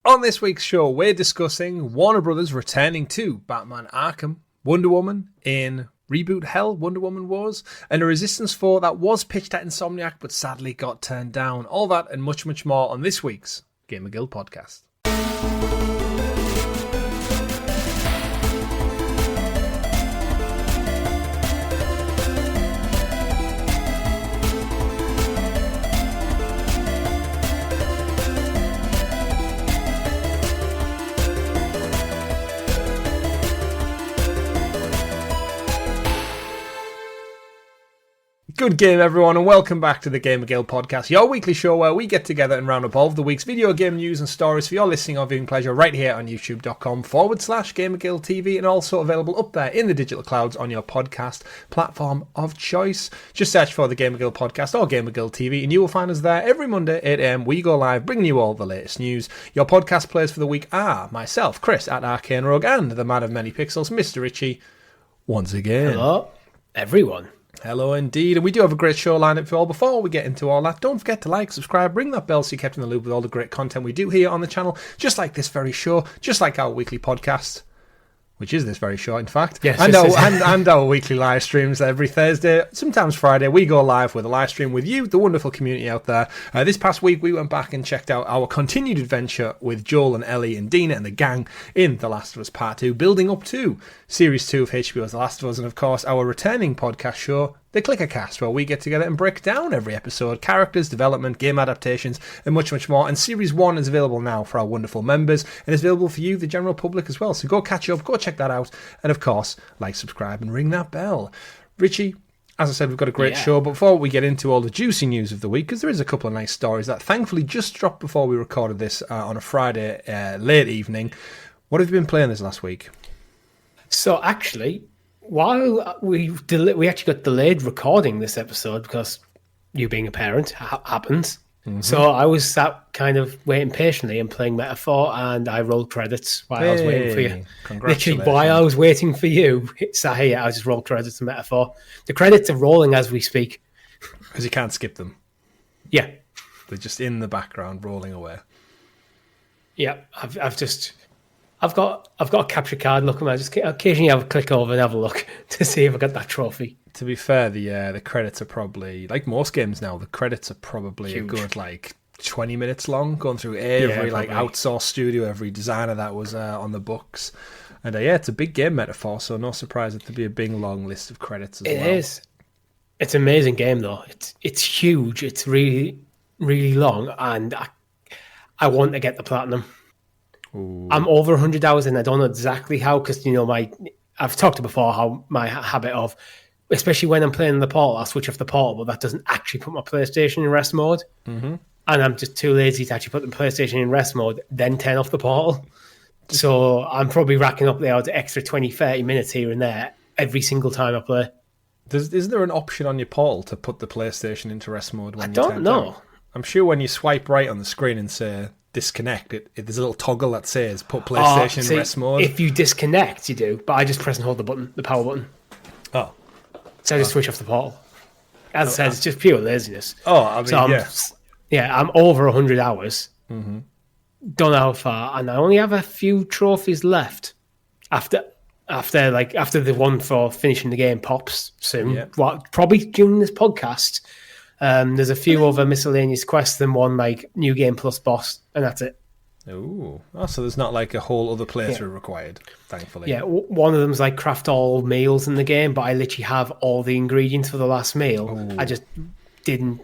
On this week's show, we're discussing Warner Brothers returning to Batman Arkham, Wonder Woman in reboot hell, Wonder Woman Woes, and a Resistance 4 that was pitched at Insomniacs but sadly got turned down. All that and much, much more on this week's GamerGuild Podcast. Good game, everyone, and welcome back to the GamerGuild Podcast, your weekly show where we get together and round up all of the week's video game news and stories for your listening or viewing pleasure right here on youtube.com/GamerGuildTV, and also available up there in the digital clouds on your podcast platform of choice. Just search for the GamerGuild Podcast or GamerGuildTV, and you will find us there every Monday, 8 a.m. We go live, bringing you all the latest news. Your podcast players for the week are myself, Chris at Arcane Rogue, and the man of many pixels, Mr. Richie, once again. Hello, everyone. Hello indeed, and we do have a great show lined up for you all. Before we get into all that, don't forget to like, subscribe, ring that bell so you're kept in the loop with all the great content we do here on the channel, just like this very show, just like our weekly podcast, which is this very show, in fact, yes, and our weekly live streams every Thursday, sometimes Friday. We go live with a live stream with you, the wonderful community out there. This past week, we went back and checked out our continued adventure with Joel and Ellie and Dina and the gang in The Last of Us Part 2, building up to Series 2 of HBO's The Last of Us, and of course, our returning podcast show, The Clickercast, where we get together and break down every episode, characters, development, game adaptations, and much, much more. And Series 1 is available now for our wonderful members, and is available for you, the general public, as well. So go catch up, go check that out, and of course, like, subscribe, and ring that bell. Richie, as I said, we've got a great show, but before we get into all the juicy news of the week, because there is a couple of nice stories that thankfully just dropped before we recorded this on a Friday late evening. What have you been playing this last week? So actually, while we actually got delayed recording this episode because you being a parent happens. Mm-hmm. So I was sat kind of waiting patiently and playing Metaphor, and I rolled credits while I was waiting for you. Literally, while I was waiting for you, sat here, I just rolled credits to Metaphor. The credits are rolling as we speak. Because you can't skip them. Yeah. They're just in the background rolling away. Yeah, I've got a capture card. Look, I just occasionally have a click over and have a look to see if I got that trophy. To be fair, the credits are probably, like most games now, the credits are probably huge. A good 20 minutes long, going through every outsourced studio, every designer that was on the books. And it's a big game, Metaphor, so no surprise that there'd be a big long list of credits as well. It is. It's an amazing game though. It's huge. It's really, really long, and I want to get the platinum. Ooh. I'm over 100 hours and I don't know exactly how, because I've talked before how my habit of, especially when I'm playing the Portal, I'll switch off the Portal, but that doesn't actually put my PlayStation in rest mode. Mm-hmm. And I'm just too lazy to actually put the PlayStation in rest mode, then turn off the Portal. So I'm probably racking up the extra 20, 30 minutes here and there every single time I play. Is there an option on your Portal to put the PlayStation into rest mode when I don't know. Down? I'm sure when you swipe right on the screen and say disconnect, there's a little toggle that says put PlayStation in rest mode. If you disconnect, you do, but I just press and hold the power button. Oh. So I just switch off the Portal. As I said, it's just pure laziness. Oh, I mean, I'm over 100 hours. Mm-hmm. Don't know how far, and I only have a few trophies left after the one for finishing the game pops soon. Yeah. Well, probably during this podcast. There's a few other miscellaneous quests and one New Game Plus boss, and that's it. Ooh. Oh, so there's not a whole other playthrough required, thankfully. Yeah, one of them's craft all meals in the game, but I literally have all the ingredients for the last meal. Ooh. I just didn't.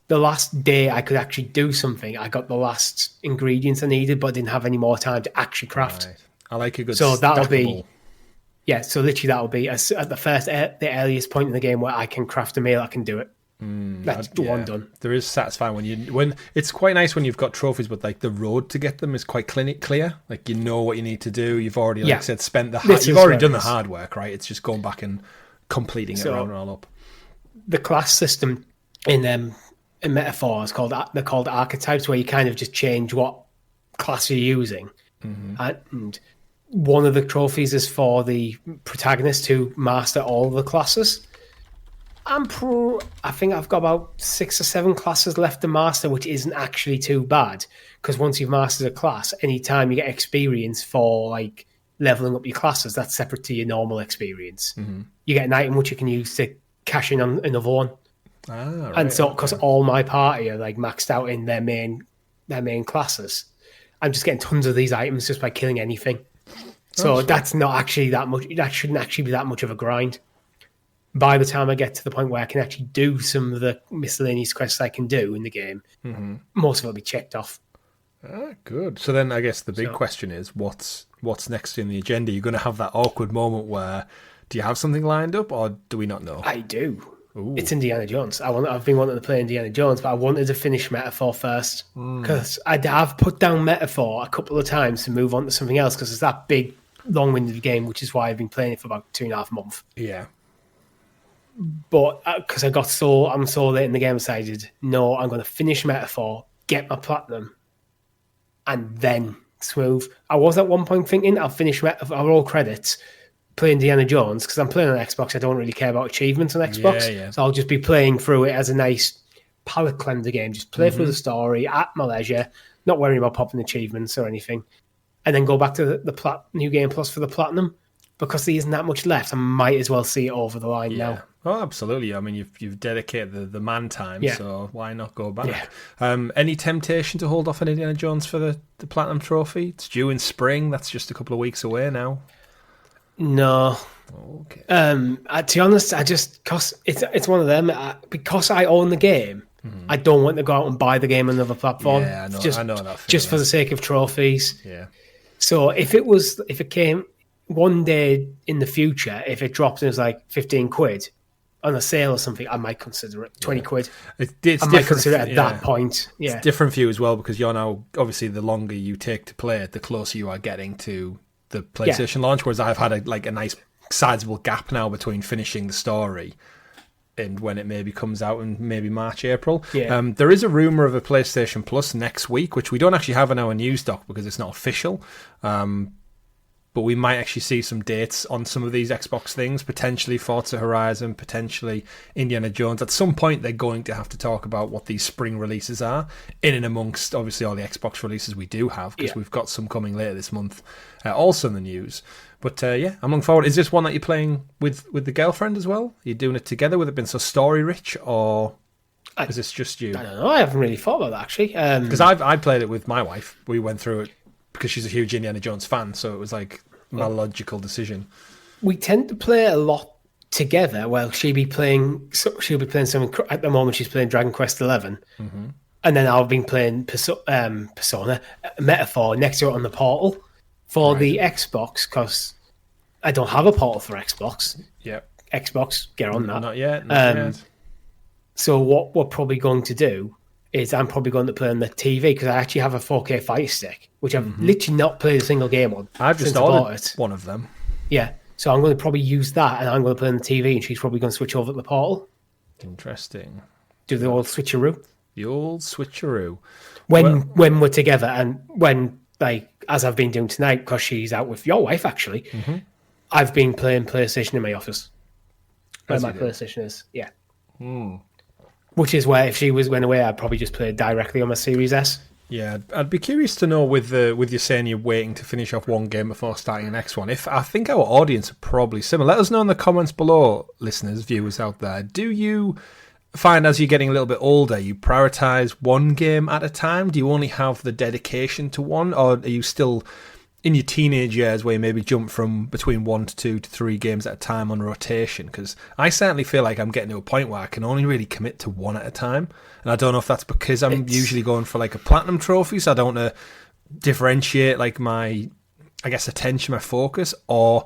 The last day I could actually do something, I got the last ingredients I needed, but I didn't have any more time to actually craft. Right. I like a good so that'll stackable. So literally that'll be at the earliest point in the game where I can craft a meal, I can do it. That's one done. There is satisfying when it's quite nice when you've got trophies, but the road to get them is quite clear. You know what you need to do. You've already spent you've already done the hard work, right? It's just going back and completing it around and all up. The class system in Metaphor is called archetypes, where you kind of just change what class you're using. Mm-hmm. And one of the trophies is for the protagonist to master all the classes. I think I've got about 6 or 7 classes left to master, which isn't actually too bad. Because once you've mastered a class, anytime you get experience for like leveling up your classes, that's separate to your normal experience. Mm-hmm. You get an item which you can use to cash in on another one. Right, and so, because all my party are like maxed out in their main classes, I'm just getting tons of these items just by killing anything. So that's not actually that much. That shouldn't actually be that much of a grind. By the time I get to the point where I can actually do some of the miscellaneous quests I can do in the game, most of it will be checked off. Good. So then I guess the big question is, what's next in the agenda? You're going to have that awkward moment where, do you have something lined up, or do we not know? I do. Ooh. It's Indiana Jones. I've been wanting to play Indiana Jones, but I wanted to finish Metaphor first, because I've put down Metaphor a couple of times to move on to something else, because it's that big, long-winded game, which is why I've been playing it for about 2.5 months. Yeah. But because I'm so late in the game, I decided, no, I'm going to finish Metaphor, get my platinum, and then smooth. I was at one point thinking I'll finish Metaphor, I'll roll credits, play Indiana Jones, because I'm playing on Xbox. I don't really care about achievements on Xbox. Yeah. So I'll just be playing through it as a nice palate cleanser game. Just play through the story at my leisure, not worrying about popping achievements or anything. And then go back to the New Game Plus for the platinum. Because there isn't that much left, I might as well see it over the line now. Oh, absolutely. I mean, you've dedicated the man time, so why not go back? Yeah. Any temptation to hold off on Indiana Jones for the Platinum Trophy? It's due in spring. That's just a couple of weeks away now. No. Okay. To be honest, because it's one of them. Because I own the game, I don't want to go out and buy the game on another platform. Yeah, I know that. Just for the sake of trophies. Yeah. So if it came one day in the future, if it dropped and it was like 15 quid on a sale or something, I might consider it. 20 quid. It's I might consider it at that point. Yeah. It's different for you as well, because you're now, obviously, the longer you take to play it, the closer you are getting to the PlayStation launch, whereas I've had a nice sizable gap now between finishing the story and when it maybe comes out in maybe March, April. Yeah. There is a rumour of a PlayStation Plus next week, which we don't actually have in our news doc because it's not official. But we might actually see some dates on some of these Xbox things, potentially Forza Horizon, potentially Indiana Jones. At some point, they're going to have to talk about what these spring releases are, in and amongst, obviously, all the Xbox releases we do have, because we've got some coming later this month, also in the news. But I'm looking forward. Is this one that you're playing with the girlfriend as well? Are you doing it together? Would it have been so story-rich, or is this just you? I don't know. I haven't really thought about that, actually. Because I played it with my wife. We went through it because she's a huge Indiana Jones fan, so it was like my logical decision. We tend to play a lot together. Well, she'll be playing something at the moment. She's playing Dragon Quest XI, and then I've been playing Persona Metaphor next to it on the Portal for the Xbox, because I don't have a Portal for Xbox. Yeah, Xbox, get on that. Not yet. So what we're probably going to do is I'm probably going to play on the TV, because I actually have a 4K Fire Stick, which I've literally not played a single game on. I've just ordered one of them. Yeah, so I'm going to probably use that, and I'm going to play on the TV, and she's probably going to switch over to the Portal. Interesting. Do the old switcheroo. The old switcheroo. When we're together, and when, like, as I've been doing tonight, because she's out with your wife, actually, I've been playing PlayStation in my office. Where my PlayStation is, yeah. Which is where, if she went away, I'd probably just play directly on my Series S. Yeah, I'd be curious to know, with you saying you're waiting to finish off one game before starting the next one, if I think our audience are probably similar. Let us know in the comments below, listeners, viewers out there. Do you find, as you're getting a little bit older, you prioritise one game at a time? Do you only have the dedication to one, or are you still in your teenage years where you maybe jump from between 1 to 2 to 3 games at a time on rotation? Because I certainly feel like I'm getting to a point where I can only really commit to one at a time. And I don't know if that's because I'm usually going for like a platinum trophy, so I don't want to differentiate like my, I guess, attention, my focus, or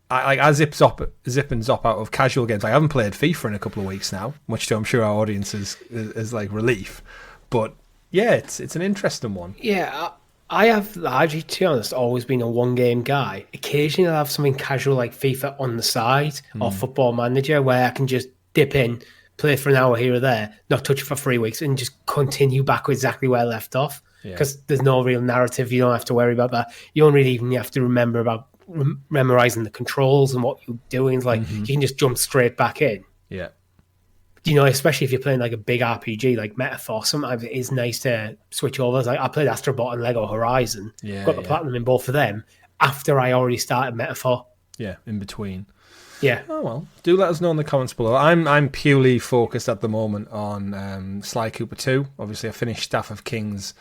I zip and zop out of casual games. I haven't played FIFA in a couple of weeks now, much to I'm sure our audience is like relief. But yeah, it's an interesting one. Yeah, I have largely, to be honest, always been a one-game guy. Occasionally I'll have something casual like FIFA on the side or Football Manager, where I can just dip in, play for an hour here or there, not touch it for 3 weeks, and just continue back exactly where I left off. Because there's no real narrative. You don't have to worry about that. You don't really even have to remember about memorizing the controls and what you're doing. Like, you can just jump straight back in. Yeah. especially if you're playing like a big RPG like Metaphor, sometimes it is nice to switch over. Like I played Astrobot and Lego Horizon, got the platinum in both of them after I already started Metaphor. Yeah, in between. Yeah. Oh well, do let us know in the comments below. I'm purely focused at the moment on Sly Cooper 2. Obviously, I finished Staff of Kings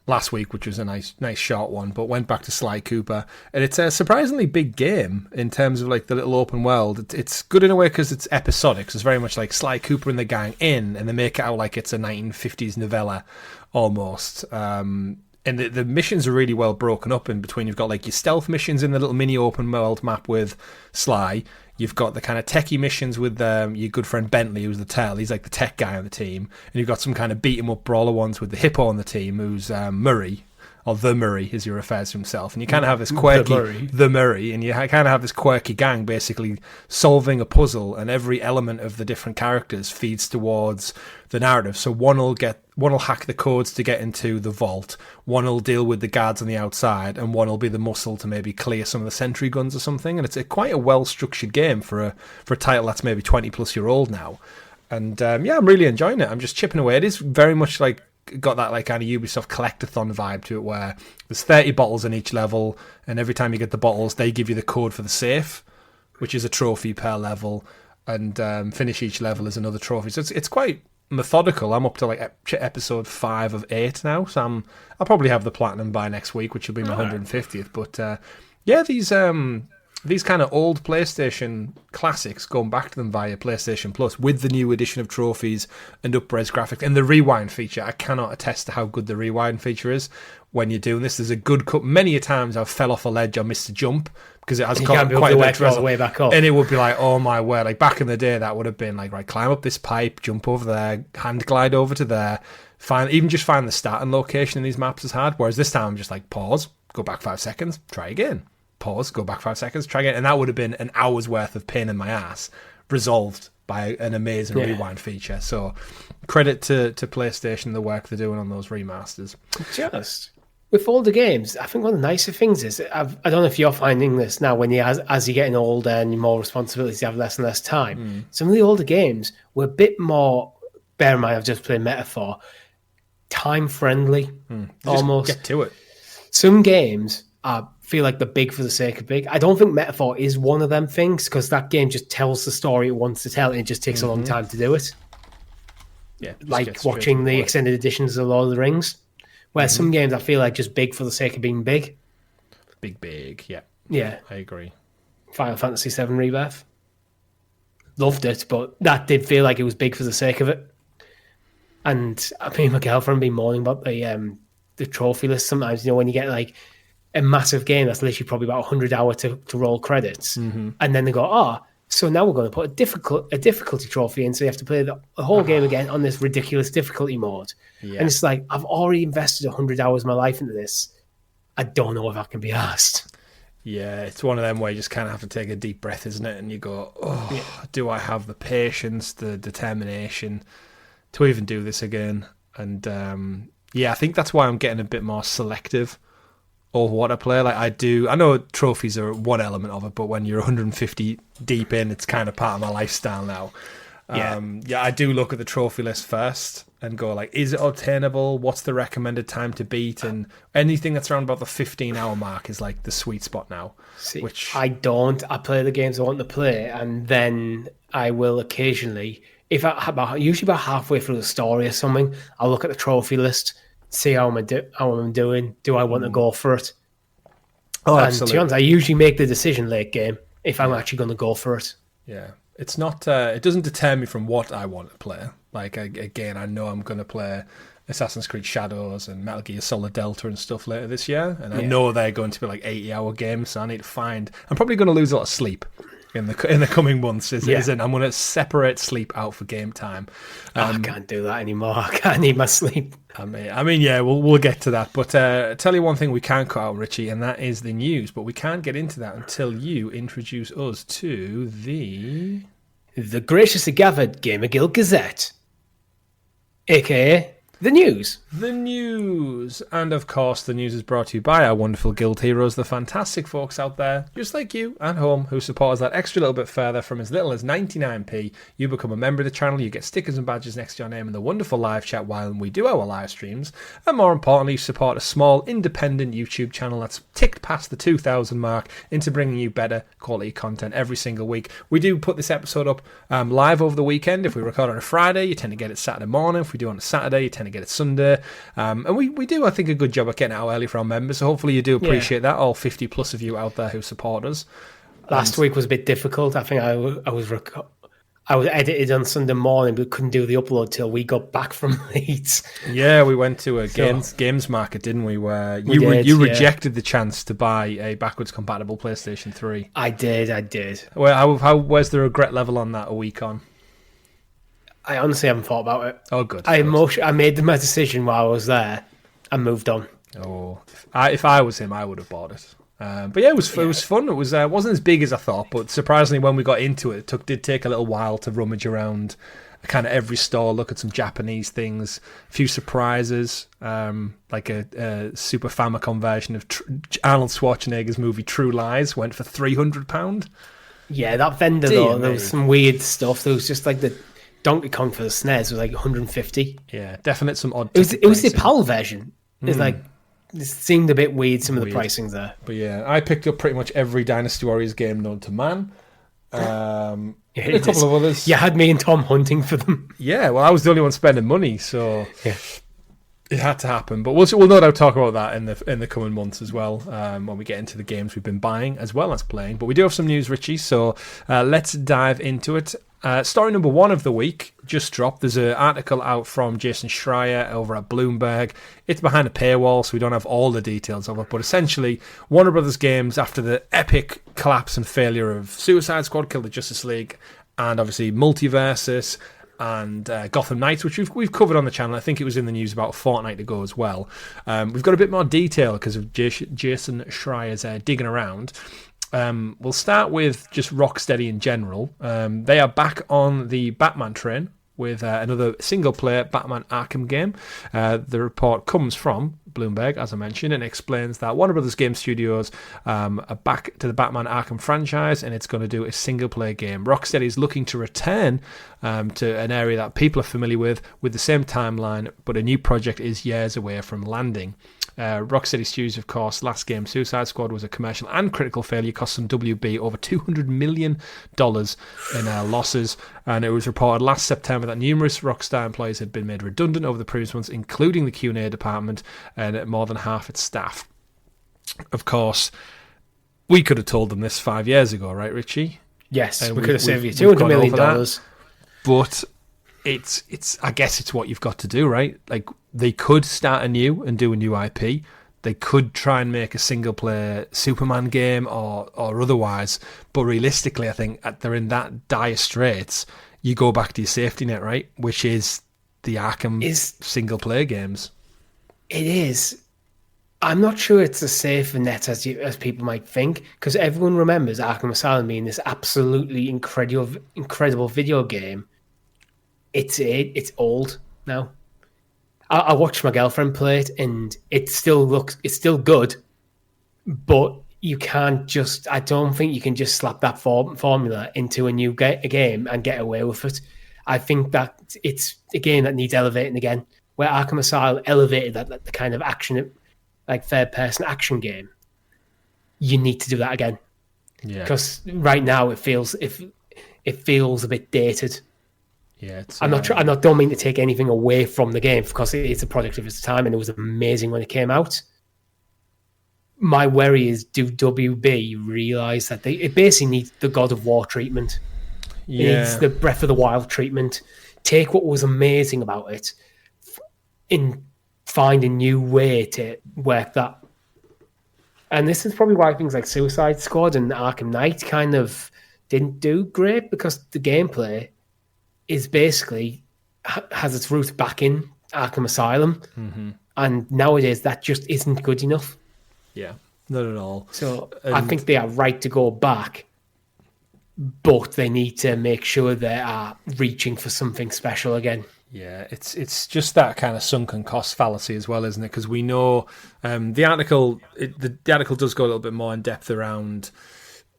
last week, which was a nice short one, but went back to Sly Cooper, and it's a surprisingly big game in terms of like the little open world. It's good in a way because it's episodic. So it's very much like Sly Cooper and the gang and they make it out like it's a 1950s novella almost. And the missions are really well broken up in between. You've got like your stealth missions in the little mini open world map with Sly. You've got the kind of techie missions with your good friend Bentley, who's the tail. He's like the tech guy on the team. And you've got some kind of beat-em-up brawler ones with the hippo on the team, who's Murray, or the Murray, as he refers to himself. And you kind of have this quirky... The Murray. And you kind of have this quirky gang basically solving a puzzle, and every element of the different characters feeds towards the narrative. So one will hack the codes to get into the vault, one will deal with the guards on the outside, and one will be the muscle to maybe clear some of the sentry guns or something. And it's quite a well-structured game for a title that's maybe 20-plus year old now. And I'm really enjoying it. I'm just chipping away. It is very much like got that like kind of Ubisoft collectathon vibe to it, where there's 30 bottles in each level, and every time you get the bottles, they give you the code for the safe, which is a trophy per level, and finish each level as another trophy. So it's quite methodical. I'm up to like episode 5 of 8 now, so I'll probably have the platinum by next week, which will be my 150th. But these kind of old PlayStation classics, going back to them via PlayStation Plus with the new edition of trophies and up-res graphics and the rewind feature. I cannot attest to how good the rewind feature is when you're doing this. There's a good cut. Many a times I've fell off a ledge or missed a jump because it has quite a bit all the way back up. And it would be like, oh my word, like back in the day that would have been like, right, climb up this pipe, jump over there, hand glide over to there, find the starting location in these maps is hard. Whereas this time I'm just like, pause, go back 5 seconds, try again. Pause, go back 5 seconds, try again. And that would have been an hour's worth of pain in my ass resolved by an amazing rewind feature. So credit to PlayStation, the work they're doing on those remasters. Just with older games, I think one of the nicer things is, I don't know if you're finding this now, when as you're getting older and more responsibilities, you have less and less time. Some of the older games were a bit more, bear in mind I've just played Metaphor, time-friendly, almost. Just get to it. Some games feel like they're big for the sake of big. I don't think Metaphor is one of them things, because that game just tells the story it wants to tell, and it just takes a long time to do it. Yeah, like watching the extended editions of Lord of the Rings, where some games I feel like just big for the sake of being big. Big, yeah. Yeah. I agree. Final Fantasy VII Rebirth. Loved it, but that did feel like it was big for the sake of it. And I mean, my girlfriend been moaning about the trophy list sometimes, when you get like a massive game that's literally probably about 100 hours to roll credits, and then they go, so now we're going to put a difficulty trophy in, so you have to play the whole game again on this ridiculous difficulty mode. And it's like, I've already invested 100 hours of my life into this. I don't know if I can be asked. Yeah, it's one of them where you just kind of have to take a deep breath, isn't it? And you go, do I have the patience, the determination to even do this again? And I think that's why I'm getting a bit more selective over what I play. Like I know trophies are one element of it, but when you're 150 deep in, it's kind of part of my lifestyle now. I do look at the trophy list first and go like, is it obtainable? What's the recommended time to beat? And anything that's around about the 15-hour mark is like the sweet spot now. See, I play the games I want to play, and then I will occasionally, usually about halfway through the story or something, I'll look at the trophy list, see how I'm doing. Do I want to go for it? Absolutely. To be honest, I usually make the decision late game if I'm actually going to go for it. Yeah, it's not. It doesn't deter me from what I want to play. Like again, I know I'm going to play Assassin's Creed Shadows and Metal Gear Solid Delta and stuff later this year, and I know they're going to be like 80-hour games. So I need to find. I'm probably going to lose a lot of sleep in the coming months. Isn't I'm going to separate sleep out for game time. I can't do that anymore. I can't need my sleep. I mean, yeah, we'll get to that. But tell you one thing we can't cut out, Richie, and that is the news. But we can't get into that until you introduce us to the graciously gathered Gamer Guild Gazette, aka The news. The news. And of course, the news is brought to you by our wonderful guild heroes, the fantastic folks out there, just like you at home, who support us that extra little bit further. From as little as 99p, you become a member of the channel, you get stickers and badges next to your name in the wonderful live chat while we do our live streams. And more importantly, you support a small, independent YouTube channel that's ticked past the 2,000 mark into bringing you better quality content every single week. We do put this episode up live over the weekend. If we record on a Friday, you tend to get it Saturday morning. If we do on a Saturday, you tend to get it Sunday. And we do, I think, a good job at getting it out early for our members. So hopefully you do appreciate that, all 50 plus of you out there who support us. Last week was a bit difficult. I think I was edited on Sunday morning, but couldn't do the upload till we got back from Leeds. Yeah, we went to a games market, didn't we? Where you rejected the chance to buy a backwards compatible PlayStation 3. I did. Well, where's the regret level on that a week on? I honestly haven't thought about it. Oh, good. I made my decision while I was there and moved on. Oh, if I was him, I would have bought it. But yeah, it was fun. It wasn't as big as I thought, but surprisingly, when we got into it, did take a little while to rummage around kind of every store, look at some Japanese things, a few surprises, like a Super Famicom version of Arnold Schwarzenegger's movie True Lies went for £300. Yeah, that vendor though, there was some weird stuff. There was just like the Donkey Kong for the SNES was like 150. Yeah, definite some odd. It was the PAL version. It's like it seemed a bit weird. Some of the pricings there. But yeah, I picked up pretty much every Dynasty Warriors game known to man. And a couple of others. You had me and Tom hunting for them. Yeah, well, I was the only one spending money, so it had to happen. But we'll no doubt talk about that in the coming months as well, when we get into the games we've been buying as well as playing. But we do have some news, Richie, so let's dive into it. Story number 1 of the week just dropped. There's an article out from Jason Schreier over at Bloomberg. It's behind a paywall, so we don't have all the details of it. But essentially, Warner Brothers Games, after the epic collapse and failure of Suicide Squad, Kill the Justice League, and obviously Multiversus and Gotham Knights, which we've covered on the channel. I think it was in the news about a fortnight ago as well. We've got a bit more detail because of Jason Schreier's digging around. We'll start with just Rocksteady in general. They are back on the Batman train with another single-player Batman Arkham game. The report comes from Bloomberg, as I mentioned, and explains that Warner Brothers Game Studios are back to the Batman Arkham franchise, and it's going to do a single-player game. Rocksteady is looking to return to an area that people are familiar with the same timeline, but a new project is years away from landing. Rocksteady Studios, of course, last game, Suicide Squad, was a commercial and critical failure, cost some WB over $200 million in losses, and it was reported last September that numerous Rockstar employees had been made redundant over the previous months, including the Q&A department and more than half its staff. Of course, we could have told them this 5 years ago, right, Richie? Yes, we could have saved you $200 million. But I guess it's what you've got to do, right? Like, they could start anew and do a new IP. They could try and make a single-player Superman game or otherwise. But realistically, I think they're in that dire straits. You go back to your safety net, right? Which is the Arkham single-player games. It is. I'm not sure it's as safe a net as people might think, because everyone remembers Arkham Asylum being this absolutely incredible video game. It's old now. I watched my girlfriend play it, and it's still good, but you can't just. I don't think you can just slap that formula into a new game and get away with it. I think that it's a game that needs elevating again. Where Arkham Asylum elevated that the kind of action, like third-person action game, you need to do that again. Yeah. Because right now it feels a bit dated. Yeah, I don't mean to take anything away from the game, because it's a product of its time and it was amazing when it came out. My worry is, do WB realise that it basically needs the God of War treatment? Yeah. It needs the Breath of the Wild treatment. Take what was amazing about it and find a new way to work that. And this is probably why things like Suicide Squad and Arkham Knight kind of didn't do great, because the gameplay is basically has its roots back in Arkham Asylum, and nowadays that just isn't good enough. Yeah, not at all. So I think they are right to go back, but they need to make sure they are reaching for something special again. Yeah, it's just that kind of sunken cost fallacy as well, isn't it? Because we know the article does go a little bit more in depth around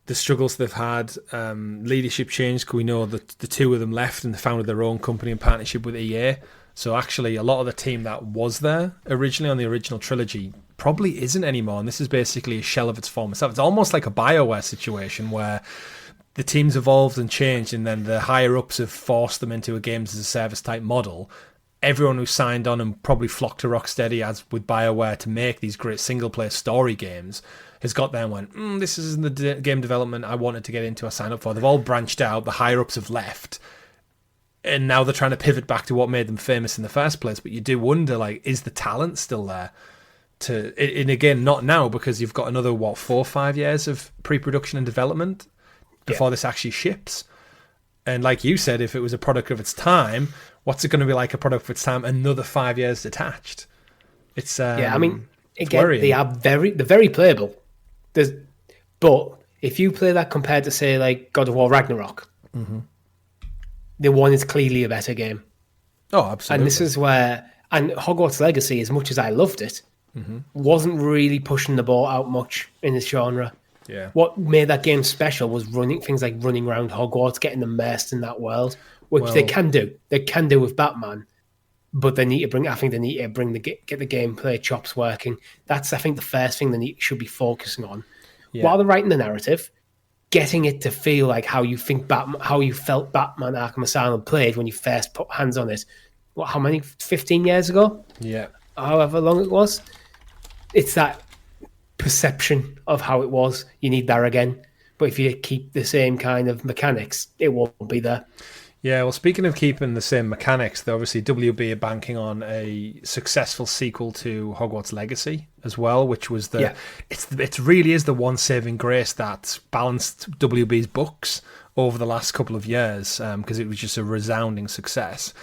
the struggles they've had, leadership change. Because we know that the two of them left and they founded their own company in partnership with EA. So actually, a lot of the team that was there originally on the original trilogy probably isn't anymore. And this is basically a shell of its former self. It's almost like a BioWare situation where the team's evolved and changed, and then the higher-ups have forced them into a games-as-a-service type model. Everyone who signed on and probably flocked to Rocksteady, as with BioWare, to make these great single-player story games, has got there and went, this isn't the game development I wanted to get into, I signed up for. They've all branched out, the higher-ups have left, and now they're trying to pivot back to what made them famous in the first place. But you do wonder, like, is the talent still there? And again, not now, because you've got another, 4 or 5 years of pre-production and development before this actually ships. And like you said, if it was a product of its time, what's it going to be like a product of its time another 5 years detached? It's I mean, again, worrying. they're very playable. But if you play that compared to, say, like God of War Ragnarok, the one is clearly a better game. Oh, absolutely. And this is where, and Hogwarts Legacy, as much as I loved it, wasn't really pushing the ball out much in this genre. Yeah. What made that game special was things like running around Hogwarts, getting immersed in that world, which they can do. They can do with Batman, but they need to bring. I think they need to get the gameplay chops working. That's, I think, the first thing they should be focusing on while they're writing the narrative, getting it to feel like how you think Batman, how you felt Batman Arkham Asylum played when you first put hands on it. How many? 15 years ago? Yeah. However long it was. It's that perception of how it was. You need that again. But if you keep the same kind of mechanics, it won't be there. Yeah, well, speaking of keeping the same mechanics, though, obviously WB are banking on a successful sequel to Hogwarts Legacy as well, which was it really is the one saving grace that's balanced WB's books over the last couple of years, because it was just a resounding success.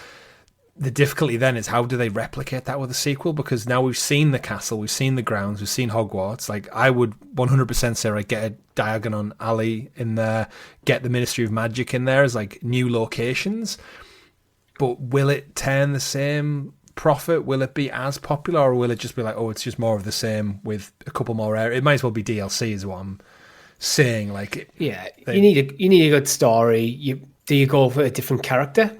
The difficulty then is, how do they replicate that with a sequel? Because now we've seen the castle, we've seen the grounds, we've seen Hogwarts. Like, I would 100% say, right, get a Diagon Alley in there, get the Ministry of Magic in there as like new locations. But will it turn the same profit? Will it be as popular, or will it just be like, oh, it's just more of the same with a couple more areas? It might as well be DLC, is what I'm saying. Like, you need a good story. Do you go for a different character?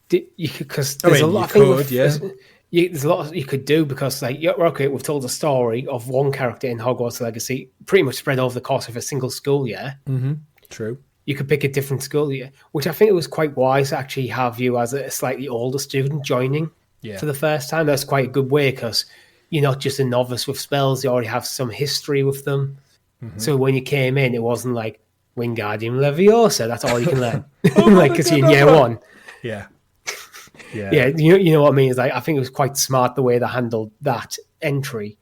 Because there's a lot. There's a lot you could do, because like, okay, we've told a story of one character in Hogwarts Legacy, pretty much spread over the course of a single school year. True. You could pick a different school year, which I think it was quite wise to actually have you as a slightly older student joining for the first time. That's quite a good way, because you're not just a novice with spells; you already have some history with them. So when you came in, it wasn't like Wingardium Leviosa. That's all you can learn, like, because you're in year one. Yeah, you know what I mean? It's like, I think it was quite smart the way they handled that entry.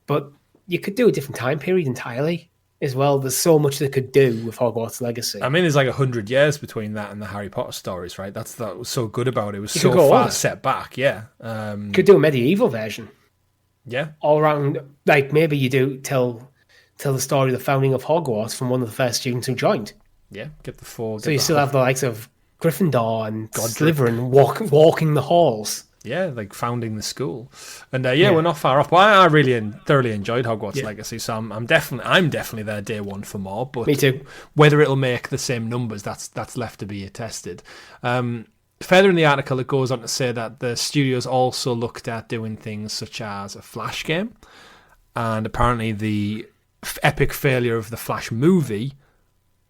But you could do a different time period entirely as well. There's so much they could do with Hogwarts Legacy. I mean, there's like 100 years between that and the Harry Potter stories, right? That was so good about it. It was so far set back. Yeah, could do a medieval version. Yeah, all around. Like, maybe you do tell the story of the founding of Hogwarts from one of the first students who joined. Yeah, get the four. So you still have the likes of Gryffindor and Slytherin walking the halls. Yeah, like founding the school. And we're not far off. Well, I really thoroughly enjoyed Hogwarts Legacy, so I'm definitely there day one for more. But me too. Whether it'll make the same numbers, that's left to be attested. Further in the article, it goes on to say that the studios also looked at doing things such as a Flash game, and apparently the epic failure of the Flash movie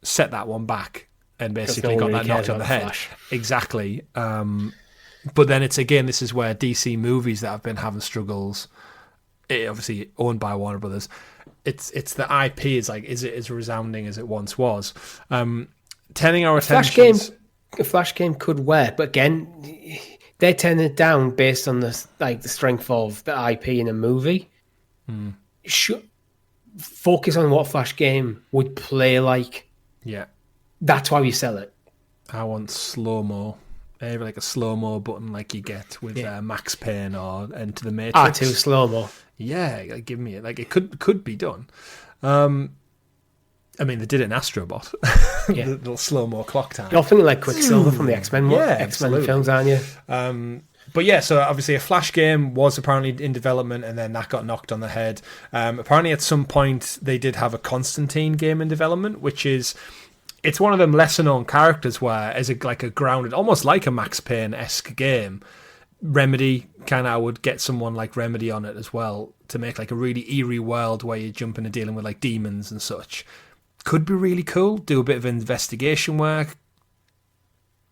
set that one back and basically got that knocked on the head. Flash. Exactly. But then it's, again, this is where DC movies that have been having struggles, obviously owned by Warner Brothers, it's the IP is like, is it as resounding as it once was? Turning our attention. A Flash game could work, but again, they turn it down based on the strength of the IP in a movie. Focus on what Flash game would play like. Yeah. That's why we sell it. I want slow-mo. Like a slow-mo button like you get with Max Payne or Enter the Matrix. R2 slow-mo. Yeah, give me it. Like, it could be done. I mean, they did it in Astrobot. Yeah. The little slow-mo clock time. You're thinking like Quicksilver from the X-Men, X-Men absolutely. films, aren't you? But yeah, so obviously a Flash game was apparently in development, and then that got knocked on the head. Apparently at some point they did have a Constantine game in development, which is... It's one of them lesser-known characters where, as a grounded... Almost like a Max Payne-esque game, Remedy kind of would get someone like Remedy on it as well to make like a really eerie world where you're jumping and dealing with like demons and such. Could be really cool. Do a bit of investigation work,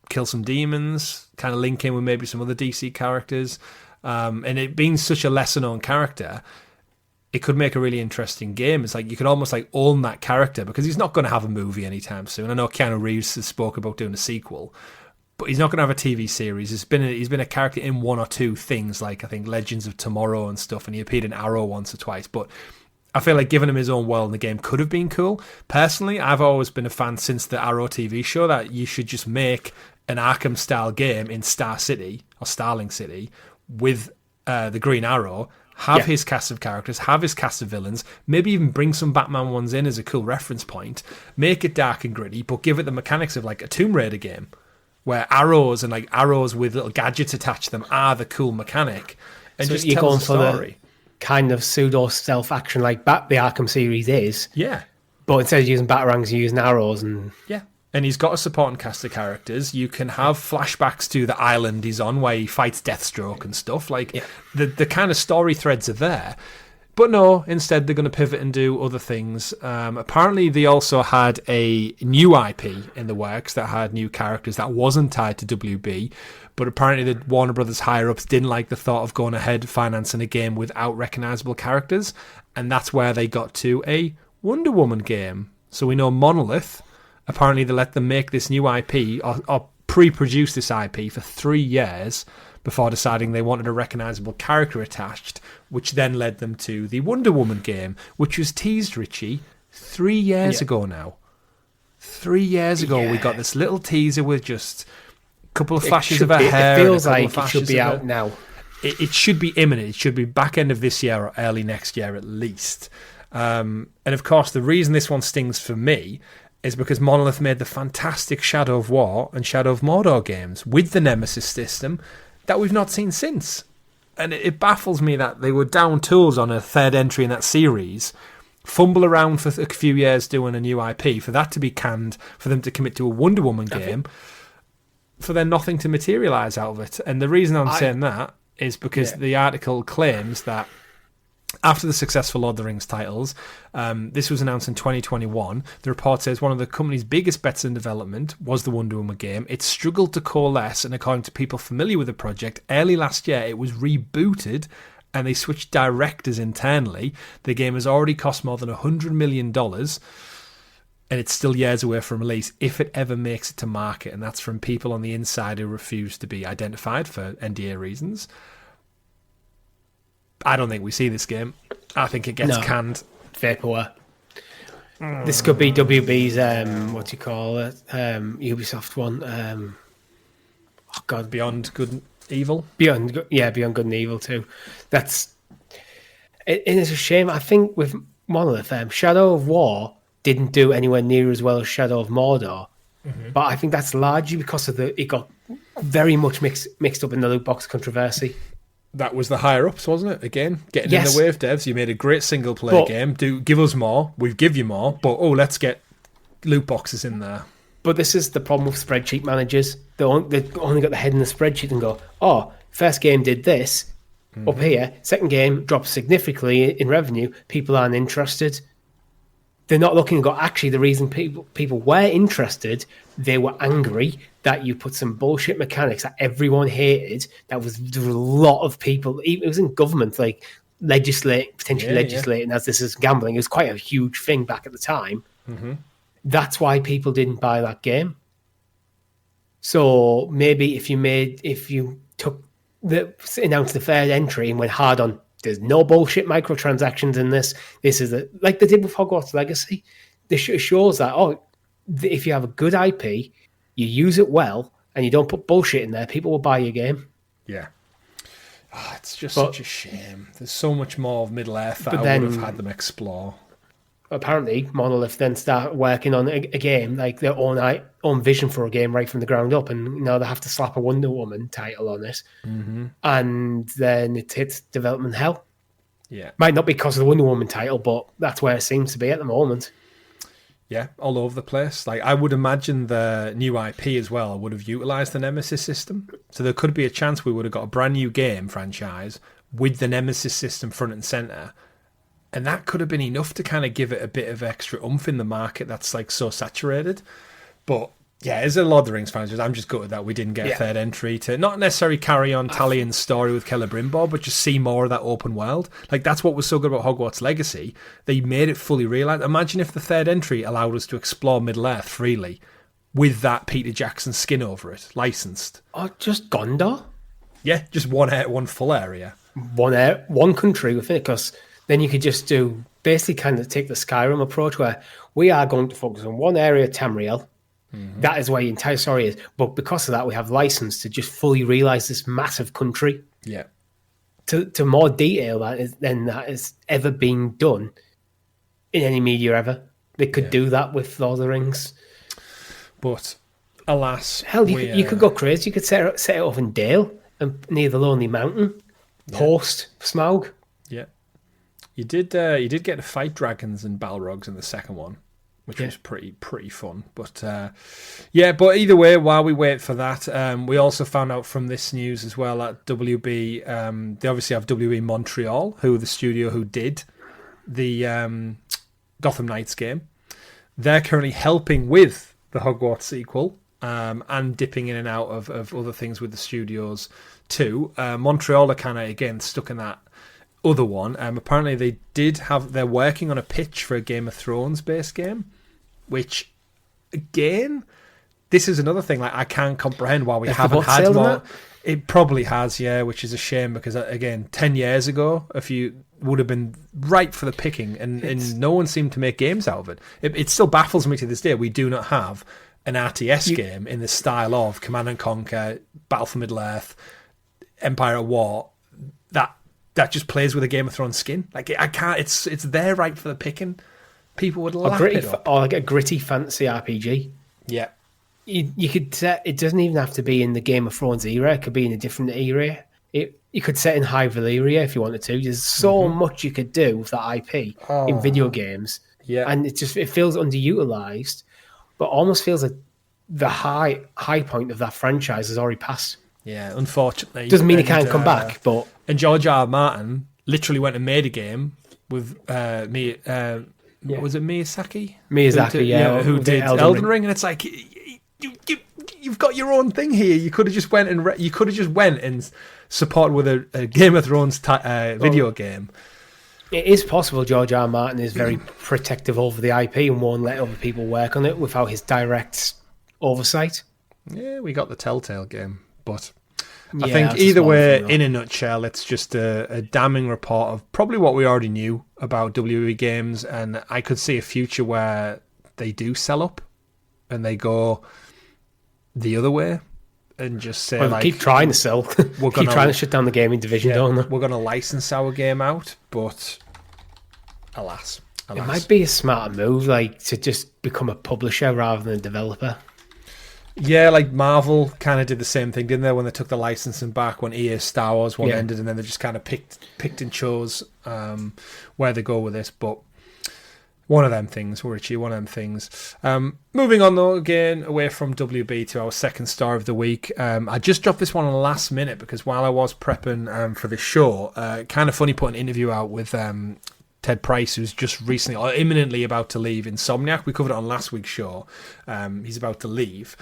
kill some demons, kind of link in with maybe some other DC characters. And it being such a lesser known character, it could make a really interesting game. It's like you could almost like own that character because he's not going to have a movie anytime soon. I know Keanu Reeves has spoke about doing a sequel, but he's not going to have a TV series. He's been a character in one or two things, like I think Legends of Tomorrow and stuff, and he appeared in Arrow once or twice. But I feel like giving him his own world in the game could have been cool. Personally, I've always been a fan since the Arrow TV show that you should just make an Arkham-style game in Star City, or Starling City, with the Green Arrow, have his cast of characters, have his cast of villains, maybe even bring some Batman ones in as a cool reference point, make it dark and gritty, but give it the mechanics of like a Tomb Raider game, where arrows and like arrows with little gadgets attached to them are the cool mechanic. And so just you're tell going a story. For the kind of pseudo stealth action like the Arkham series is. Yeah. But instead of using batarangs, you're using arrows and... Yeah. And he's got a supporting cast of characters. You can have flashbacks to the island he's on where he fights Deathstroke and stuff. Like, the kind of story threads are there. But no, instead they're going to pivot and do other things. Apparently they also had a new IP in the works that had new characters that wasn't tied to WB. But apparently the Warner Brothers higher-ups didn't like the thought of going ahead financing a game without recognisable characters. And that's where they got to a Wonder Woman game. So we know Monolith, apparently they let them make this new IP or pre-produce this IP for 3 years before deciding they wanted a recognisable character attached, which then led them to the Wonder Woman game, which was teased, Richie, 3 years ago now. 3 years ago we got this little teaser with just... couple of flashes of her hair. It feels like it should be out now. It should be imminent. It should be back end of this year or early next year at least. And of course, the reason this one stings for me is because Monolith made the fantastic Shadow of War and Shadow of Mordor games with the Nemesis system that we've not seen since. And it baffles me that they were down tools on a third entry in that series, fumble around for a few years doing a new IP, for that to be canned, for them to commit to a Wonder Woman game, for then nothing to materialise out of it. And the reason I'm saying that is because the article claims that after the successful Lord of the Rings titles, this was announced in 2021. The report says one of the company's biggest bets in development was the Wonder Woman game. It struggled to coalesce, and according to people familiar with the project, early last year it was rebooted and they switched directors internally. The game has already cost more than $100 million. And it's still years away from release if it ever makes it to market. And that's from people on the inside who refuse to be identified for NDA reasons. I don't think we see this game. I think it gets canned. Vaporware. This could be WB's, what do you call it? Ubisoft one. Oh God. Beyond Good and Evil? Beyond Good and Evil too. That's... It is a shame. I think with Monolith, Shadow of War didn't do anywhere near as well as Shadow of Mordor. Mm-hmm. But I think that's largely because of it got very much mixed up in the loot box controversy. That was the higher-ups, wasn't it? Again, getting in the way of devs. You made a great single-player game. Give us more. We give you more. But, let's get loot boxes in there. But this is the problem with spreadsheet managers. They've only got the head in the spreadsheet and go, first game did this up here. Second game dropped significantly in revenue. People aren't interested. They're not looking and go, actually, the reason people were interested, they were angry that you put some bullshit mechanics that everyone hated. There was a lot of people, it was in government, like potentially legislating as this is gambling. It was quite a huge thing back at the time. Mm-hmm. That's why people didn't buy that game. So maybe if you announced the third entry and went hard on, there's no bullshit microtransactions in this. This is like they did with Hogwarts Legacy. This shows that, if you have a good IP, you use it well, and you don't put bullshit in there, people will buy your game. Yeah. It's just such a shame. There's so much more of Middle-earth that I would have had them explore. apparently Monolith then start working on a game, like their own vision for a game right from the ground up, and now they have to slap a Wonder Woman title on it, and then it hits development hell. Yeah, might not be because of the Wonder Woman title, but that's where it seems to be at the moment. Yeah, all over the place. Like, I would imagine the new IP as well would have utilised the Nemesis system. So there could be a chance we would have got a brand new game franchise with the Nemesis system front and centre. And that could have been enough to kind of give it a bit of extra oomph in the market that's like so saturated. But yeah, as a Lord of the Rings fan, I'm just gutted that we didn't get a third entry to not necessarily carry on Talion's story with Celebrimbor, but just see more of that open world. Like, that's what was so good about Hogwarts Legacy. They made it fully realised. Imagine if the third entry allowed us to explore Middle-earth freely with that Peter Jackson skin over it, licensed. Or just Gondor? Yeah, just one full area. One country within it, because then you could just do, basically kind of take the Skyrim approach where we are going to focus on one area, Tamriel. That is where the entire story is. But because of that, we have license to just fully realise this massive country. Yeah. To more detail than that has ever been done in any media ever. They could do that with Lord of the Rings. But, alas... Hell, you could go crazy. You could set it off in Dale, near the Lonely Mountain, post Smaug. Yeah. You did get to fight dragons and Balrogs in the second one, which was pretty fun. But but either way, while we wait for that, we also found out from this news as well that WB, they obviously have WB Montreal, who are the studio who did the Gotham Knights game. They're currently helping with the Hogwarts sequel and dipping in and out of other things with the studios too. Montreal are kind of, again, stuck in that other one. Apparently they're working on a pitch for a Game of Thrones based game, which again, this is another thing, like, I can't comprehend why we haven't had more. It probably has, yeah, which is a shame because, again, 10 years ago, if you would have been ripe for the picking, and no one seemed to make games out of it. It still baffles me to this day. We do not have an RTS game in the style of Command and Conquer, Battle for Middle-earth, Empire at War, that just plays with a Game of Thrones skin. Like, I can't. It's there right for the picking. People would lap it up. Or like a gritty fantasy RPG. Yeah. You could set, it doesn't even have to be in the Game of Thrones era. It could be in a different era. You could set in High Valyria if you wanted to. There's so much you could do with that IP in video games. Yeah. And it feels underutilized, but almost feels like the high point of that franchise has already passed. Yeah, unfortunately. Doesn't mean it can't come back, but... And George R. R. Martin literally went and made a game with was it Miyazaki? Miyazaki, who did Elden Ring, and it's like, you've got your own thing here. You could have just went and supported with a Game of Thrones video game. It is possible George R. R. Martin is very protective over the IP and won't let other people work on it without his direct oversight. Yeah, we got the Telltale game. But I think either way, in a nutshell, it's just a damning report of probably what we already knew about WWE games, and I could see a future where they do sell up and they go the other way and just say, keep trying to sell. Keep trying to shut down the gaming division, don't they? We're going to license our game out, but alas. It might be a smarter move, like to just become a publisher rather than a developer. Yeah, like Marvel kind of did the same thing, didn't they, when they took the licensing back when EA Star Wars one ended, and then they just kind of picked and chose where they go with this. But one of them things, Richie, one of them things. Moving on, though, again, away from WB to our second story of the week. I just dropped this one on the last minute because while I was prepping for the show, kind of funny put an interview out with Ted Price, who's just recently or imminently about to leave Insomniac. We covered it on last week's show. He's about to leave.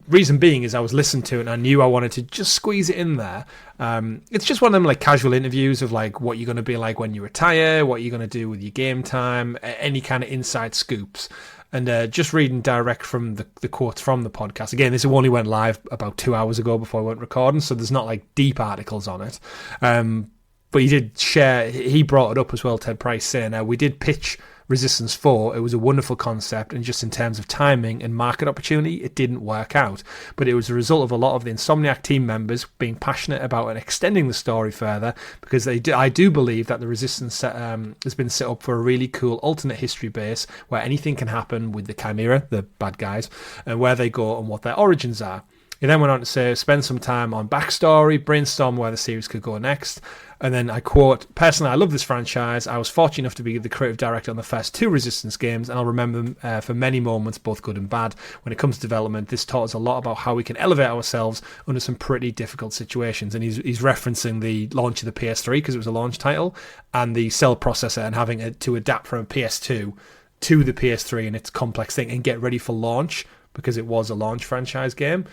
Reason being is I was listening to it and I knew I wanted to just squeeze it in there. It's just one of them like casual interviews of like what you're going to be like when you retire, what you're going to do with your game time, any kind of inside scoops. And just reading direct from the quotes from the podcast. Again, this only went live about 2 hours ago before I went recording, so there's not like deep articles on it. But he brought it up as well, Ted Price, saying, we did pitch Resistance 4. It was a wonderful concept, and just in terms of timing and market opportunity, it didn't work out. But it was a result of a lot of the Insomniac team members being passionate about and extending the story further, because I do believe that the Resistance has been set up for a really cool alternate history base where anything can happen with the Chimera, the bad guys, and where they go and what their origins are. He then went on to say, spend some time on backstory, brainstorm where the series could go next. And then I quote, personally, I love this franchise. I was fortunate enough to be the creative director on the first 2 Resistance games, and I'll remember them for many moments, both good and bad. When it comes to development, this taught us a lot about how we can elevate ourselves under some pretty difficult situations. And he's referencing the launch of the PS3, because it was a launch title, and the cell processor, and having to adapt from a PS2 to the PS3 and its complex thing, and get ready for launch, because it was a launch franchise game.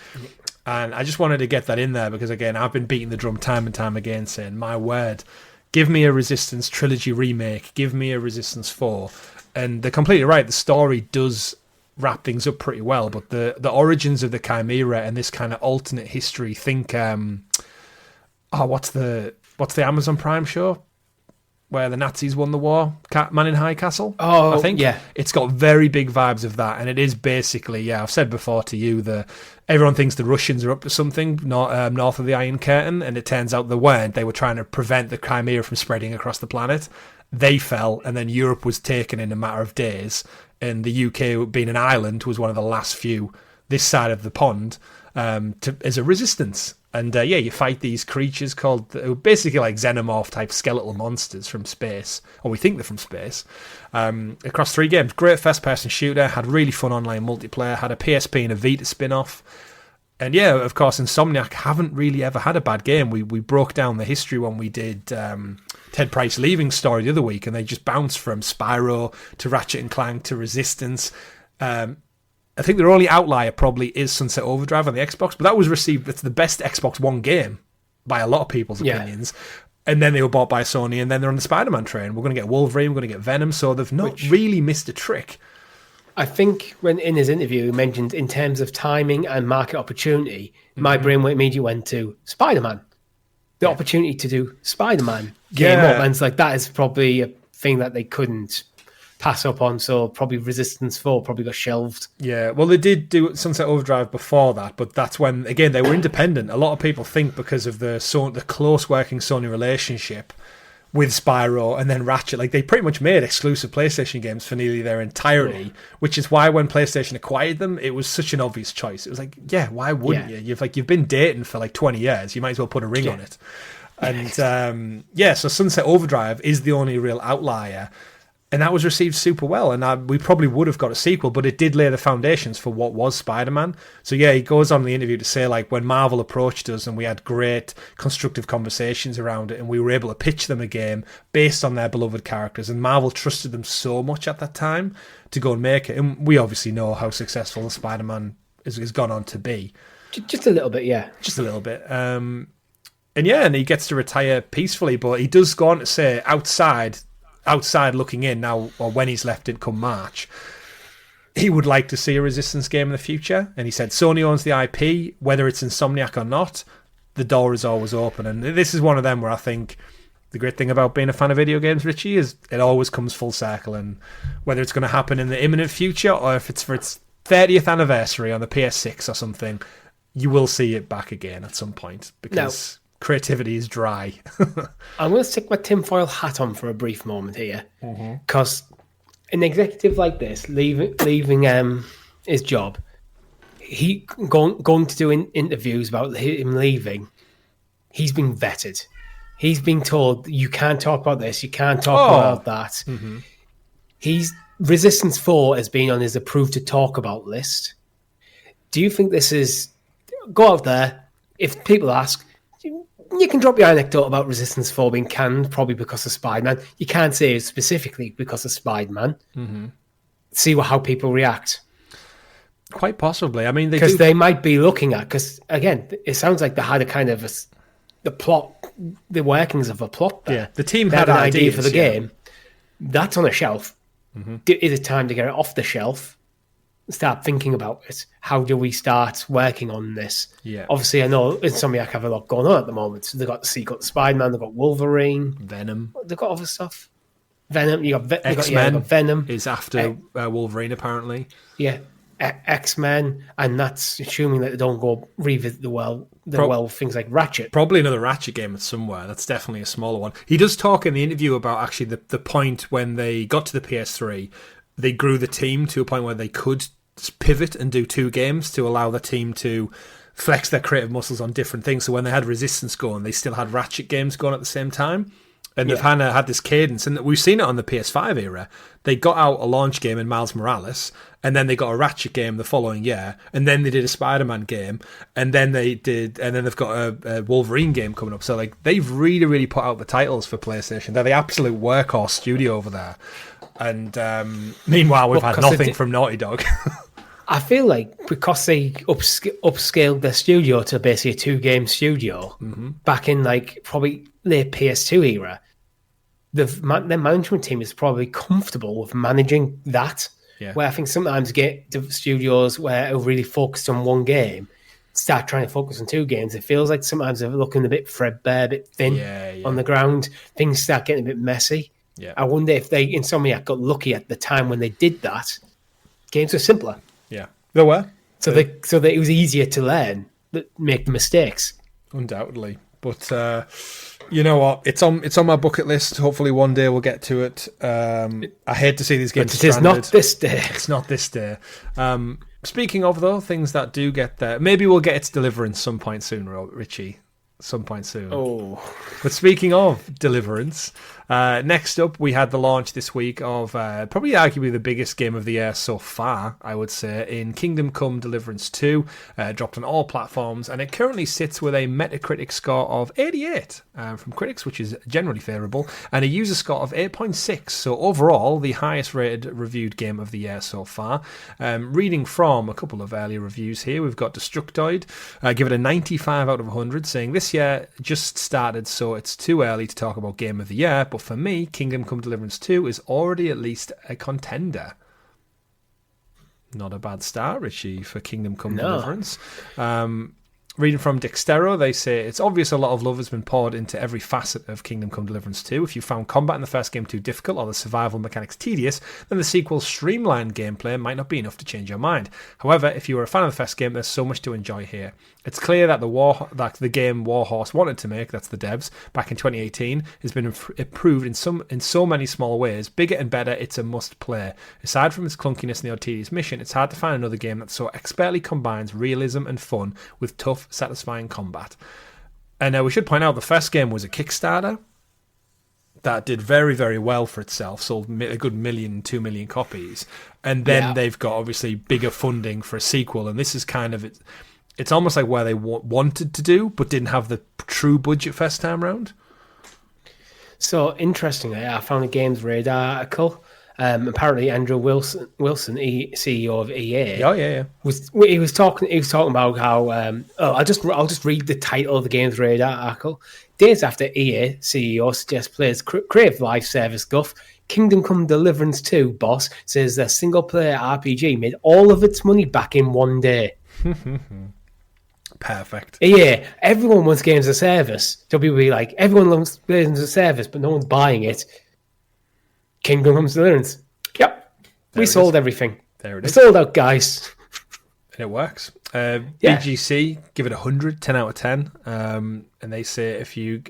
And I just wanted to get that in there because, again, I've been beating the drum time and time again saying, my word, give me a Resistance trilogy remake, give me a Resistance 4. And they're completely right, the story does wrap things up pretty well, but the origins of the Chimera and this kind of alternate history, think, what's the Amazon Prime show? Where the Nazis won the war, Man in High Castle, I think. Yeah. It's got very big vibes of that, and it is basically, I've said before to you, everyone thinks the Russians are up to something north of the Iron Curtain, and it turns out they weren't. They were trying to prevent the Crimea from spreading across the planet. They fell, and then Europe was taken in a matter of days, and the UK, being an island, was one of the last few this side of the pond as a resistance. And you fight these creatures called basically like xenomorph type skeletal monsters from space, or we think they're from space, across 3 games. Great first person shooter, had really fun online multiplayer, had a PSP and a Vita spin off. And of course, Insomniac haven't really ever had a bad game. We broke down the history when we did Ted Price leaving story the other week, and they just bounced from Spyro to Ratchet and Clank to Resistance. I think their only outlier probably is Sunset Overdrive on the Xbox, but that was received, it's the best Xbox One game by a lot of people's opinions. And then they were bought by Sony, and then they're on the Spider-Man train. We're going to get Wolverine, we're going to get Venom, so they've not really missed a trick. I think when in his interview he mentioned in terms of timing and market opportunity, my brain immediately went to Spider-Man. The opportunity to do Spider-Man game up, and it's like that is probably a thing that they couldn't pass up on, so probably Resistance 4 probably got shelved. Yeah, well, they did do Sunset Overdrive before that, but that's when, again, they were independent. A lot of people think because of the close working Sony relationship with Spyro and then Ratchet, like they pretty much made exclusive PlayStation games for nearly their entirety, which is why when PlayStation acquired them, it was such an obvious choice. It was like, why wouldn't you? You've been dating for like 20 years, you might as well put a ring on it. And so Sunset Overdrive is the only real outlier. And that was received super well, and we probably would have got a sequel, but it did lay the foundations for what was Spider-Man. So he goes on in the interview to say, like, when Marvel approached us and we had great constructive conversations around it, and we were able to pitch them a game based on their beloved characters, and Marvel trusted them so much at that time to go and make it. And we obviously know how successful Spider-Man has gone on to be. Just a little bit, yeah. Just a little bit. And he gets to retire peacefully, but he does go on to say, outside looking in now, or when he's left it come March, he would like to see a Resistance game in the future. And he said Sony owns the IP, whether it's Insomniac or not, the door is always open. And this is one of them where I think the great thing about being a fan of video games, Richie, is it always comes full circle. And whether it's going to happen in the imminent future or if it's for its 30th anniversary on the PS6 or something, you will see it back again at some point, because creativity is dry. I'm going to stick my tinfoil hat on for a brief moment here, because an executive like this leaving his job, he going to do interviews about him leaving. He's been vetted. He's been told you can't talk about this, you can't talk about that. Resistance 4 has been on his approved to talk about list. Do you think this is, go out there, if people ask, you can drop your anecdote about Resistance 4 being canned, probably because of Spider-Man. You can't say it specifically because of Spider-Man. See how people react. Quite possibly. I mean, because they might be looking at, because again, it sounds like they had a kind of the plot, the workings of a plot there. Yeah, the team had an idea for the game. That's on a shelf. Is it time to get it off the shelf start thinking about it. How do we start working on this? Yeah. Obviously, I know Insomniac have a lot going on at the moment. So they've got the sequel to Spider-Man, they've got Wolverine, Venom. They've got other stuff. Venom, you got X-Men. You got Venom is after Wolverine, apparently. Yeah, X-Men, and that's assuming that they don't go revisit things like Ratchet. Probably another Ratchet game somewhere. That's definitely a smaller one. He does talk in the interview about actually the point when they got to the PS3, they grew the team to a point where they could pivot and do 2 games to allow the team to flex their creative muscles on different things. So when they had Resistance going, they still had Ratchet games going at the same time. And they've kind of had this cadence, and we've seen it on the PS5 era. They got out a launch game in Miles Morales, and then they got a Ratchet game the following year, and then they did a Spider-Man game, and then they've got a Wolverine game coming up. So like they've really, really put out the titles for PlayStation. They're the absolute workhorse studio over there. And meanwhile, we've had nothing from Naughty Dog. I feel like because they upscaled their studio to basically a 2-game studio back in like probably late PS2 era, their management team is probably comfortable with managing that. Yeah. Where I think sometimes get the studios where are really focused on one game start trying to focus on 2 games. It feels like sometimes they're looking a bit threadbare, a bit thin on the ground. Things start getting a bit messy. Yeah. I wonder if Insomniac got lucky at the time when they did that. Games were simpler. Yeah, there were. So that it was easier to learn, make the mistakes. Undoubtedly, but you know what? It's on my bucket list. Hopefully, one day we'll get to it. I hate to see these games stranded. It is not this day. It's not this day. Speaking of though, things that do get there, maybe we'll get its Deliverance some point soon, Richie. Some point soon. Oh. But speaking of Deliverance, next up we had the launch this week of probably arguably the biggest game of the year so far, I would say, in Kingdom Come Deliverance 2, dropped on all platforms, and it currently sits with a Metacritic score of 88 from critics, which is generally favourable, and a user score of 8.6, so overall the highest rated reviewed game of the year so far. Reading from a couple of early reviews here, we've got Destructoid, give it a 95 out of 100, saying this year just started, so it's too early to talk about Game of the Year, but for me, Kingdom Come Deliverance 2 is already at least a contender. Not a bad start, Richie, for Kingdom Come Deliverance. Reading from Dextero, they say, it's obvious a lot of love has been poured into every facet of Kingdom Come Deliverance 2. If you found combat in the first game too difficult or the survival mechanics tedious, then the sequel's streamlined gameplay might not be enough to change your mind. However, if you were a fan of the first game, there's so much to enjoy here. It's clear that the game Warhorse wanted to make, that's the devs, back in 2018, has been improved in so many small ways. Bigger and better, it's a must play. Aside from its clunkiness and the odd tedious mission, it's hard to find another game that so expertly combines realism and fun with tough, satisfying combat. And we should point out the first game was a Kickstarter that did very, very well for itself, sold a good 2 million copies, and then they've got obviously bigger funding for a sequel, and this is kind of it's almost like where they wanted to do but didn't have the true budget first time round. So interestingly, I found a Games Radar article. Apparently, Andrew Wilson, CEO of EA, was talking about how. I'll just read the title of the Games Radar article. Days after EA CEO suggests players crave live service guff, Kingdom Come Deliverance 2 boss says their single player RPG made all of its money back in one day. Perfect. Yeah, everyone wants games as a service. WB like everyone loves games as a service, but no one's buying it. Kingdom Come Deliverance. Yep. We sold everything. There it is. We sold out, guys. And it works. BGC, give it 100, 10 out of 10. And they say if you...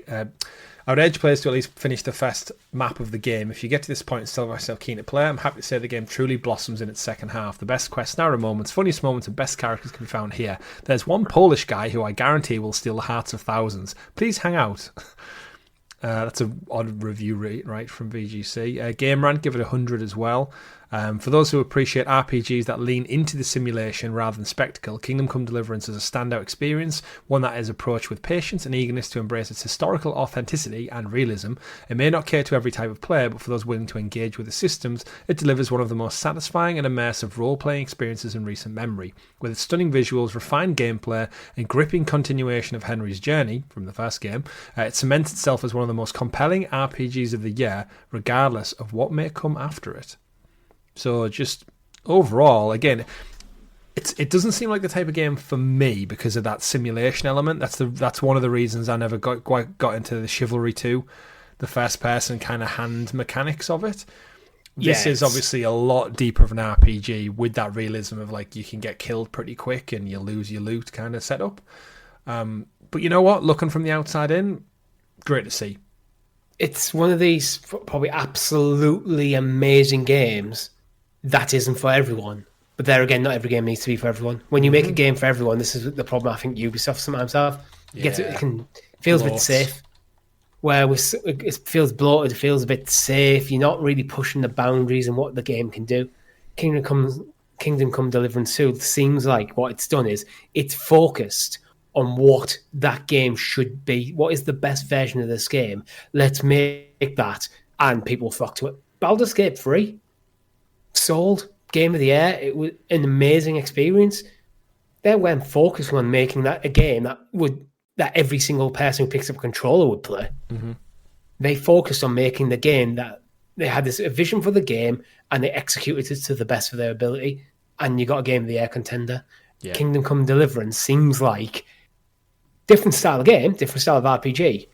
I would urge players to at least finish the first map of the game. If you get to this point and still myself keen to play, I'm happy to say the game truly blossoms in its second half. The best quests, narrow moments, funniest moments, and best characters can be found here. There's one Polish guy who I guarantee will steal the hearts of thousands. Please hang out. That's an odd review rate, right, from VGC. Game Rant, give it 100 as well. For those who appreciate RPGs that lean into the simulation rather than spectacle, Kingdom Come Deliverance is a standout experience, one that is approached with patience and eagerness to embrace its historical authenticity and realism. It may not cater to every type of player, but for those willing to engage with the systems, it delivers one of the most satisfying and immersive role-playing experiences in recent memory. With its stunning visuals, refined gameplay, and gripping continuation of Henry's journey from the first game, it cements itself as one of the most compelling RPGs of the year, regardless of what may come after it. So just overall, again, it doesn't seem like the type of game for me because of that simulation element. That's one of the reasons I never quite got into the Chivalry 2, the first person kind of hand mechanics of it. This is obviously a lot deeper of an RPG with that realism of like you can get killed pretty quick and you lose your loot kind of setup. But you know what? Looking from the outside in, great to see. It's one of these probably absolutely amazing games that isn't for everyone. But there again, not every game needs to be for everyone. When you make a game for everyone, this is the problem I think Ubisoft sometimes have. It feels a bit safe. Where it feels bloated, it feels a bit safe. You're not really pushing the boundaries and what the game can do. Kingdom Come Deliverance 2 seems like what it's done is it's focused on what that game should be. What is the best version of this game? Let's make that, and people flock to it. Baldur's Gate 3 sold. Game of the Year. It was an amazing experience. They went focusing on making that a game that every single person who picks up a controller would play. Mm-hmm. They focused on making the game that they had a vision for the game and they executed it to the best of their ability. And you got a Game of the Year contender. Yeah. Kingdom Come Deliverance seems like different style of game, different style of RPG,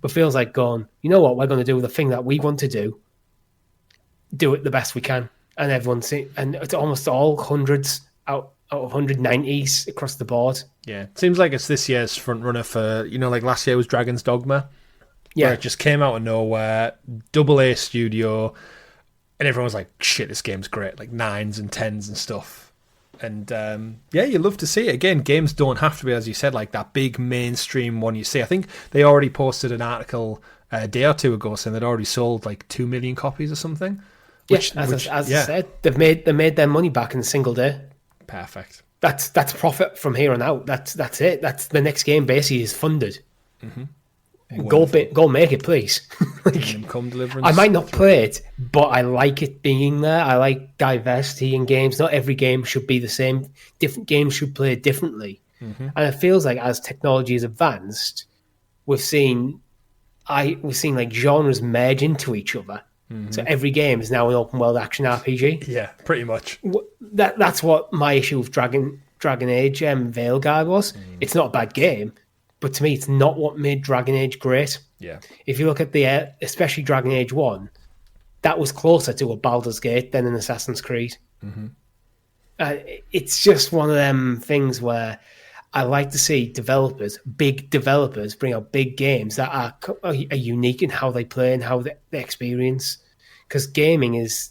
but feels like going, you know what, we're going to do the thing that we want to do it the best we can. And everyone's and it's almost all hundreds out of 190s across the board. Yeah, it seems like it's this year's front runner for, like last year was Dragon's Dogma. Yeah, where it just came out of nowhere, AA studio, and everyone was like, "Shit, this game's great!" Like 9s and 10s and stuff. And you love to see it. Again, games don't have to be, as you said, like that big mainstream one you see. I think they already posted an article a day or two ago saying they'd already sold like 2 million copies or something. As I said, they made their money back in a single day. Perfect. That's profit from here on out. That's it. That's the next game. Basically, is funded. Mm-hmm. Go make it, please. Come Deliverance. I might not play it, but I like it being there. I like diversity in games. Not every game should be the same. Different games should play differently. Mm-hmm. And it feels like as technology has advanced, we've seen like genres merge into each other. Mm-hmm. So every game is now an open world action RPG. Yeah, pretty much. That's what my issue with Dragon Age Veilguard was. It's not a bad game, but to me, it's not what made Dragon Age great. Yeah. If you look at especially Dragon Age 1, that was closer to a Baldur's Gate than an Assassin's Creed. Mm-hmm. It's just one of them things where I like to see big developers, bring out big games that are unique in how they play and how they experience. Because gaming is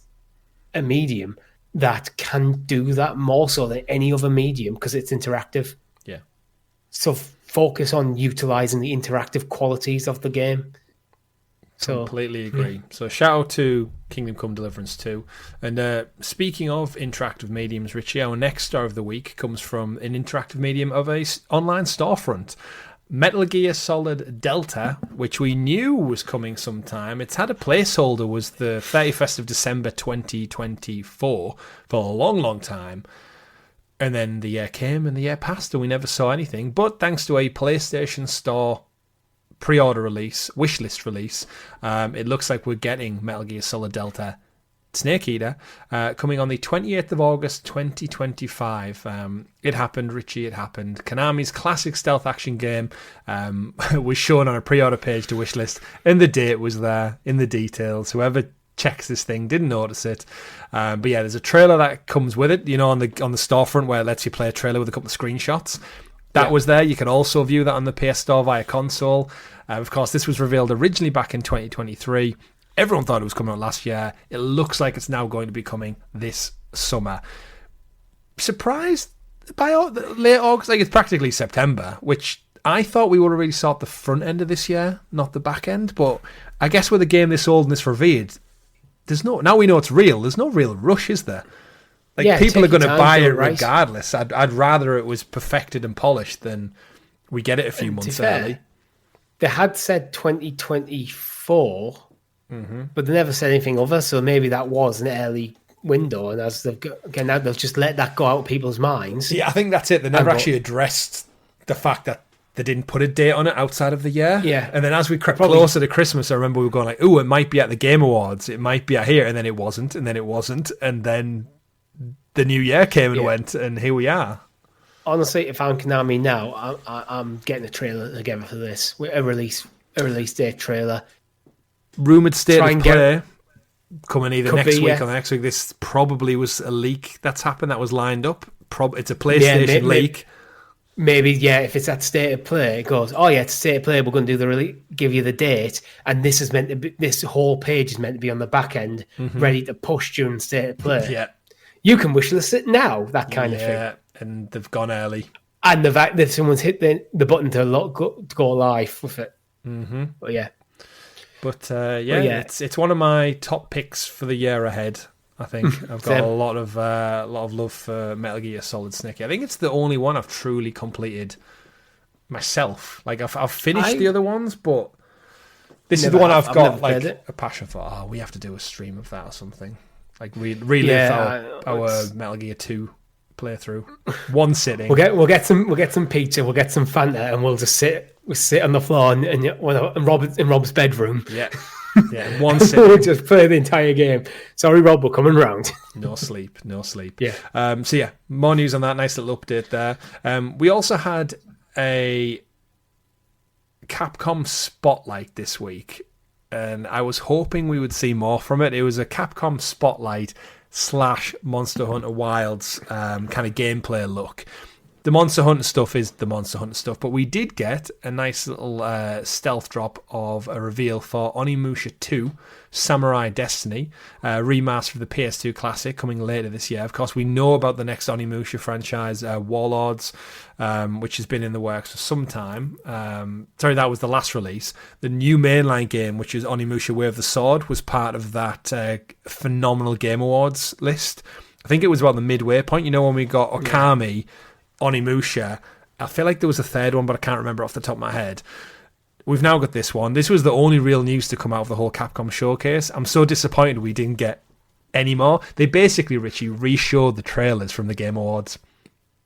a medium that can do that more so than any other medium because it's interactive. Yeah. So focus on utilizing the interactive qualities of the game. Completely agree. So shout out to Kingdom Come Deliverance 2. And speaking of interactive mediums, Richie, our next star of the week comes from an interactive medium of a online storefront. Metal Gear Solid Delta, which we knew was coming sometime. It's had a placeholder, was the 31st of December 2024 for a long, long time. And then the year came and the year passed and we never saw anything. But thanks to a PlayStation Store pre-order release, wishlist release, it looks like we're getting Metal Gear Solid Delta Snake Eater coming on the 28th of August 2025. It happened, Richie, it happened. Konami's classic stealth action game was shown on a pre-order page to wishlist, and the date was there in the details. Whoever checks this thing didn't notice it. But yeah, there's a trailer that comes with it, on the storefront where it lets you play a trailer with a couple of screenshots. That was there. You can also view that on the PS Store via console. Of course, this was revealed originally back in 2023. Everyone thought it was coming out last year. It looks like it's now going to be coming this summer. Surprised by late August? Like, it's practically September, which I thought we would have really saw at the front end of this year, not the back end. But I guess with a game this old and this revered, now we know it's real. There's no real rush, is there? Like, people are going to buy it regardless. I'd rather it was perfected and polished than we get it a few months early. They had said 2024, but they never said anything other, so maybe that was an early window, and as now they've just let that go out of people's minds. Yeah, I think that's it. They never actually addressed the fact that they didn't put a date on it outside of the year. Yeah. And then as we crept closer to Christmas, I remember we were going like, it might be at the Game Awards, it might be at here, and then it wasn't, and then it wasn't, and then the new year came and went, and here we are. Honestly, if I'm Konami now, I'm getting a trailer together for this. A release date trailer. Rumoured state of play coming either next week or next week. This probably was a leak that's happened that was lined up. It's a PlayStation leak. Maybe, if it's at state of play, it goes, it's state of play, we're going to do the release, give you the date, and this is meant to be, this whole page is meant to be on the back end, ready to push during state of play. Yeah. You can wishlist it now, that kind of thing. Yeah, and they've gone early. And the fact that someone's hit the button to go live with it. Mm-hmm. But yeah. But it's one of my top picks for the year ahead. I think I've got a lot of love for Metal Gear Solid Snake. I think it's the only one I've truly completed myself. Like I've finished the other ones, but this is the one I've got like a passion for. Oh, we have to do a stream of that or something. Like relive our Metal Gear 2 playthrough. One sitting. We'll get some pizza. We'll get some Fanta, and we'll just sit on the floor in Rob's bedroom. Yeah. Yeah, one sitting. We'll just play the entire game. Sorry, Rob, we're coming round. No sleep. Yeah. So more news on that. Nice little update there. We also had a Capcom Spotlight this week, and I was hoping we would see more from it. It was a Capcom Spotlight / Monster Hunter Wilds kind of gameplay look. The Monster Hunter stuff is the Monster Hunter stuff, but we did get a nice little stealth drop of a reveal for Onimusha 2 Samurai Destiny, remaster of the PS2 classic coming later this year. Of course, we know about the next Onimusha franchise, Warlords, which has been in the works for some time. Sorry, that was the last release. The new mainline game, which is Onimusha Way of the Sword, was part of that phenomenal Game Awards list. I think it was about the midway point, when we got Okami, Onimusha. I feel like there was a third one, but I can't remember off the top of my head. We've now got this one. This was the only real news to come out of the whole Capcom showcase. I'm so disappointed we didn't get any more. They basically, Richie, re-showed the trailers from the Game Awards.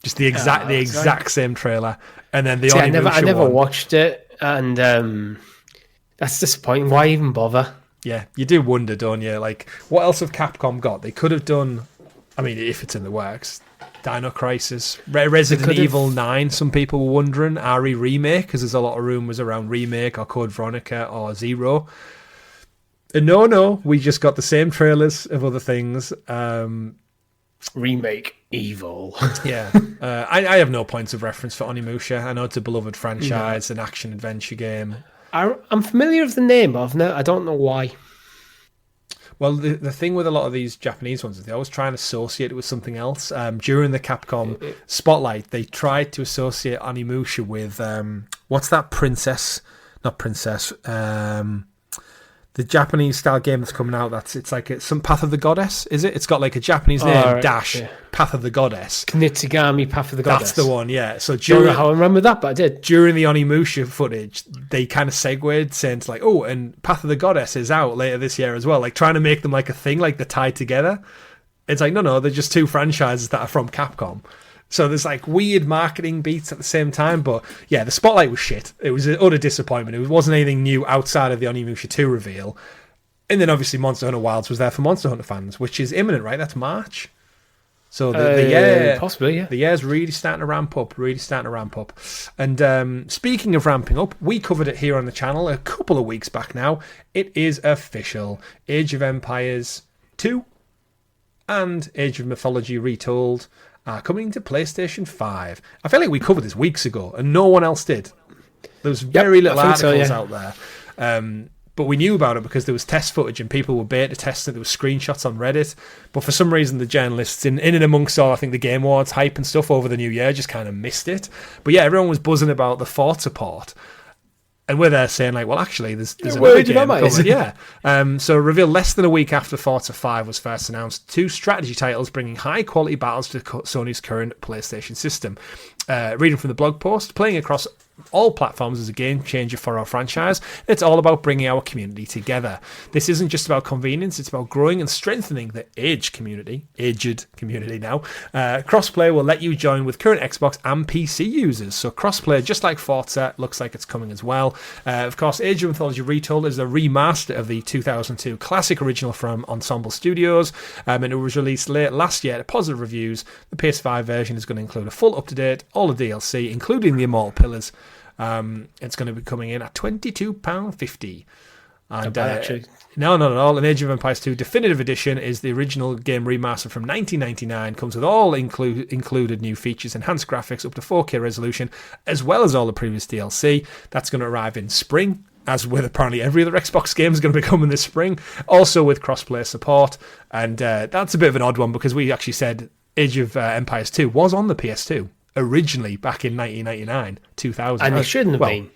Just the exact same trailer. And then Onimusha I never watched it, and that's disappointing. Why even bother? Yeah, you do wonder, don't you? Like, what else have Capcom got? They could have done, if it's in the works, Dino Crisis, Resident Evil 9, some people were wondering, RE Remake, because there's a lot of rumours around Remake or Code Veronica or Zero. And no, we just got the same trailers of other things. Remake Evil. Yeah. I have no points of reference for Onimusha. I know it's a beloved franchise, an action-adventure game. I'm familiar with the name, but I don't know why. Well, the thing with a lot of these Japanese ones is they always try and associate it with something else. During the Capcom Spotlight, they tried to associate Onimusha with what's that princess? Not princess. The Japanese style game that's coming out. It's like some Path of the Goddess. Is it? It's got like a Japanese name Path of the Goddess. Knitsugami Path of the Goddess. That's the one. Yeah. So don't know how I remember that, but I did. During the Onimusha footage, they kind of segued saying to like, and Path of the Goddess is out later this year as well. Like trying to make them like a thing, like they're tied together. It's like no, they're just two franchises that are from Capcom. So there's like weird marketing beats at the same time, but yeah, the Spotlight was shit. It was an utter disappointment. It wasn't anything new outside of the Onimusha 2 reveal. And then obviously Monster Hunter Wilds was there for Monster Hunter fans, which is imminent, right? That's March. So the year, possibly, yeah. The year's really starting to ramp up, And speaking of ramping up, we covered it here on the channel a couple of weeks back now. It is official. Age of Empires 2 and Age of Mythology Retold are coming to PlayStation 5. I feel like we covered this weeks ago, and no one else did. There was very little articles out there. But we knew about it because there was test footage and people were beta testing. There was screenshots on Reddit. But for some reason, the journalists in and amongst all, I think, the Game Awards hype and stuff over the new year just kind of missed it. But yeah, everyone was buzzing about the Forza port. And we're there saying, like, well, actually, there's another game coming. Yeah. So revealed less than a week after Forza 5 was first announced, 2 strategy titles bringing high-quality battles to Sony's current PlayStation system. reading from the blog post, playing across all platforms is a game changer for our franchise. It's all about bringing our community together. This isn't just about convenience, it's about growing and strengthening the aged community now. Crossplay will let you join with current Xbox and PC users. So crossplay, just like Forza, looks like it's coming as well. Of course, Age of Mythology Retold is a remaster of the 2002 classic original from Ensemble Studios, and it was released late last year to positive reviews. The PS5 version is going to include a full up-to-date, all the DLC, including the Immortal Pillars. It's going to be coming in at £22.50. And actually. No, not at all. An Age of Empires 2 Definitive Edition is the original game remaster from 1999. Comes with all included new features, enhanced graphics up to 4K resolution, as well as all the previous DLC. That's going to arrive in spring, as with apparently every other Xbox game is going to be coming this spring. Also with crossplay support. And that's a bit of an odd one because we actually said Age of Empires 2 was on the PS2. Originally back in 1999, 2000. And it shouldn't have been.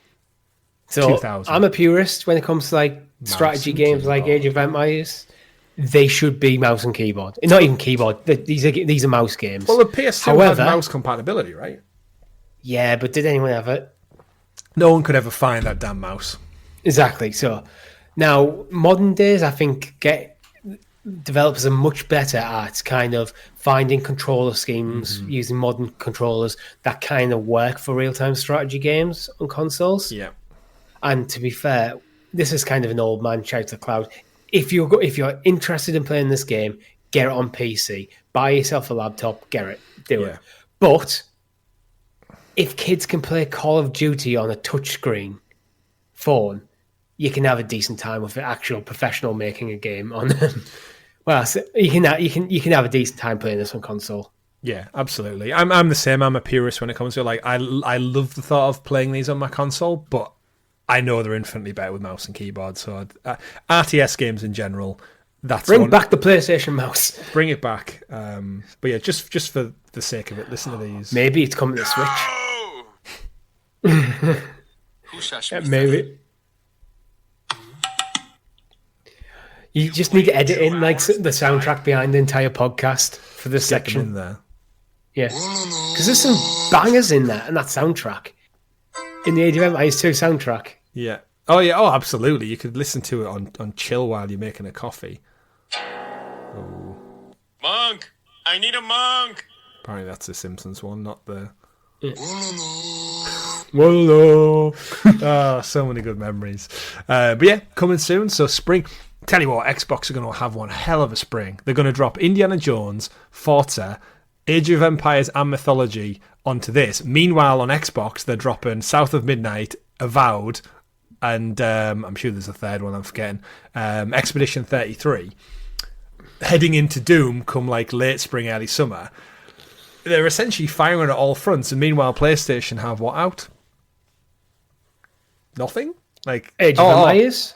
So 2000. I'm a purist when it comes to like strategy games like Age of Empires. They should be mouse and keyboard. Not even keyboard. These are mouse games. Well, the PS2 had mouse compatibility, right? Yeah, but did anyone have it? No one could ever find that damn mouse. Exactly. So now, modern days, I think developers are much better at kind of finding controller schemes using modern controllers that kind of work for real-time strategy games on consoles. Yeah. And to be fair, this is kind of an old man shout to the cloud. If you're interested in playing this game, get it on PC. Buy yourself a laptop, get it, do it. But if kids can play Call of Duty on a touchscreen phone, you can have a decent time with an actual professional making a game on them. Well, so you can have a decent time playing this on console. Yeah, absolutely. I'm the same. I'm a purist when it comes to like I love the thought of playing these on my console, but I know they're infinitely better with mouse and keyboard. So RTS games in general, bring back the PlayStation mouse. Bring it back. But yeah, just for the sake of it, listen to these. Maybe it's coming to Switch. Who shall we maybe. You just need to edit in like the soundtrack behind the entire podcast for this section in there. Yeah, because there's some bangers in there, and that soundtrack in the Age of Empires 2 soundtrack. Yeah. Oh yeah. Oh, absolutely. You could listen to it on chill while you're making a coffee. Oh. Monk! I need a monk! Apparently that's a Simpsons one, not the. Yeah. Whoa. Oh, so many good memories. But yeah, coming soon. So spring. Tell you what, Xbox are going to have one hell of a spring. They're going to drop Indiana Jones, Forza, Age of Empires and Mythology onto this. Meanwhile, on Xbox, they're dropping South of Midnight, Avowed, and I'm sure there's a third one I'm forgetting, Expedition 33. Heading into Doom come like late spring, early summer. They're essentially firing at all fronts, and meanwhile, PlayStation have what out? Nothing? Like Age of Empires?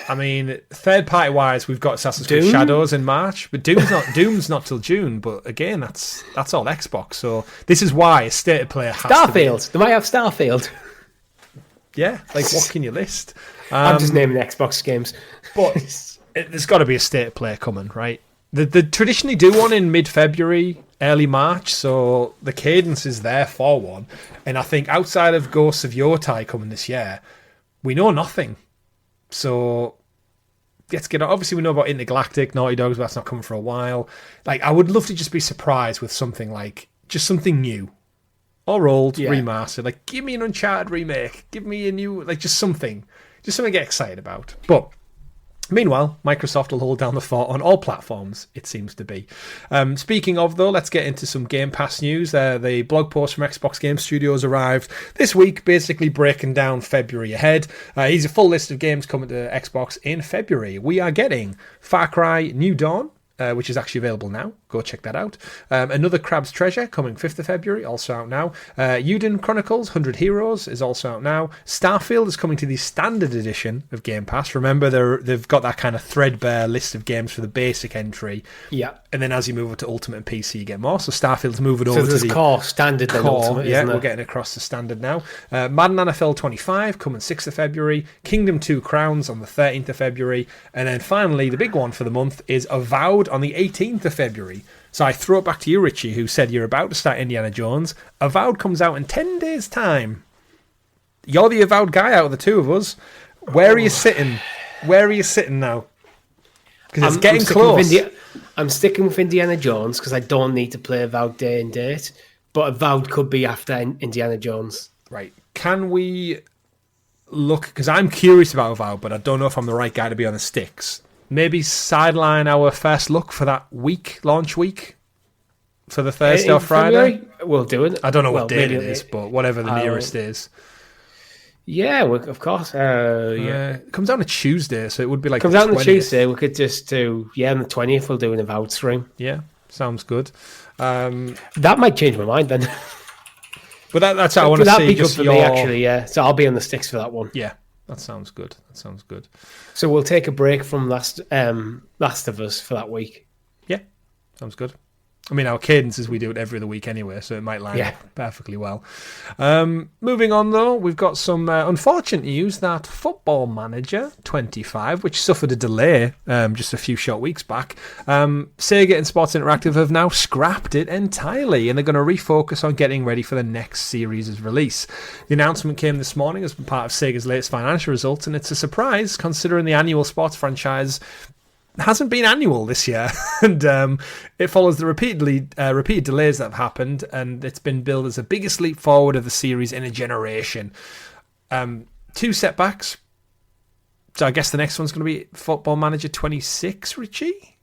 I mean, third party wise, we've got Assassin's Creed Shadows in March, but Doom's not till June. But again, that's all Xbox. So this is why a state of play has Starfield. They might have Starfield. Yeah, like what can you list? I'm just naming Xbox games, but there's got to be a state of play coming, right? They traditionally do one in mid-February, early March, so the cadence is there for one. And I think outside of Ghosts of Yotai coming this year, we know nothing. So let's get on. Obviously, we know about Intergalactic, Naughty Dogs, but that's not coming for a while. Like, I would love to just be surprised with something like just something new or old, remastered. Like, give me an Uncharted remake. Give me a new, like, just something to get excited about. But meanwhile, Microsoft will hold down the fort on all platforms, it seems to be. Speaking of, though, let's get into some Game Pass news. The blog post from Xbox Game Studios arrived this week, basically breaking down February ahead. Here's a full list of games coming to Xbox in February. We are getting Far Cry New Dawn, which is actually available now. Go check that out. Another Crab's Treasure coming 5th of February, also out now. Uden Chronicles 100 Heroes is also out now. Starfield is coming to the standard edition of Game Pass. Remember, they've got that kind of threadbare list of games for the basic entry. Yeah. And then as you move up to Ultimate and PC, you get more. So Starfield's moving over to the core, standard, then Ultimate, yeah, isn't it? we're getting across the standard now. Madden NFL 25 coming 6th of February. Kingdom 2 Crowns on the 13th of February. And then finally, the big one for the month is Avowed on the 18th of February. So I throw it back to you, Richie, who said you're about to start Indiana Jones. Avowed comes out in 10 days' time. You're the Avowed guy out of the two of us. Where are you sitting? Where are you sitting now? Because it's getting close. I'm sticking with Indiana Jones because I don't need to play Avowed day and date. But Avowed could be after Indiana Jones. Right. Can we look... Because I'm curious about Avowed, but I don't know if I'm the right guy to be on the sticks. Maybe sideline our first look for that week, launch week, for the Thursday or Friday. February? We'll do it. I don't know what date it is, but whatever the nearest is. Yeah, of course. It comes out on a Tuesday, so it would be like comes out on a Tuesday. We could just do on the 20th. We'll do an Avowed stream. Yeah, sounds good. That might change my mind then. But that's how I want to see. That'd be good for me, actually. Yeah, so I'll be on the sticks for that one. Yeah, that sounds good. So we'll take a break from Last of Us for that week. Yeah, sounds good. I mean, our cadence is we do it every other week anyway, so it might line up perfectly well. Moving on, though, we've got some unfortunate news that Football Manager 25, which suffered a delay just a few short weeks back, Sega and Sports Interactive have now scrapped it entirely, and they're going to refocus on getting ready for the next series' release. The announcement came this morning as part of Sega's latest financial results, and it's a surprise considering the annual sports franchise hasn't been annual this year, and it follows the repeated delays that have happened, and it's been billed as the biggest leap forward of the series in a generation. 2 setbacks. So I guess the next one's going to be Football Manager 26, Richie?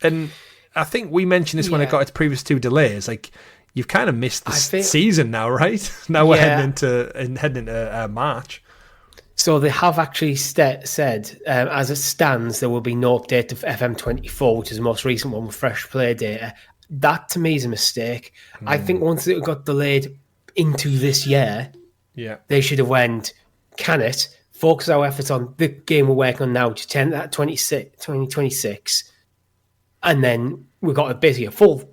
And I think we mentioned this when it got its previous 2 delays. Like, you've kind of missed the season now, right? Now we're heading into March. So they have actually said, as it stands, there will be no update to FM24, which is the most recent one with fresh play data. That, to me, is a mistake. I think once it got delayed into this year, they should have went, can it, focus our efforts on the game we're working on now, to 2026, and then we've got basically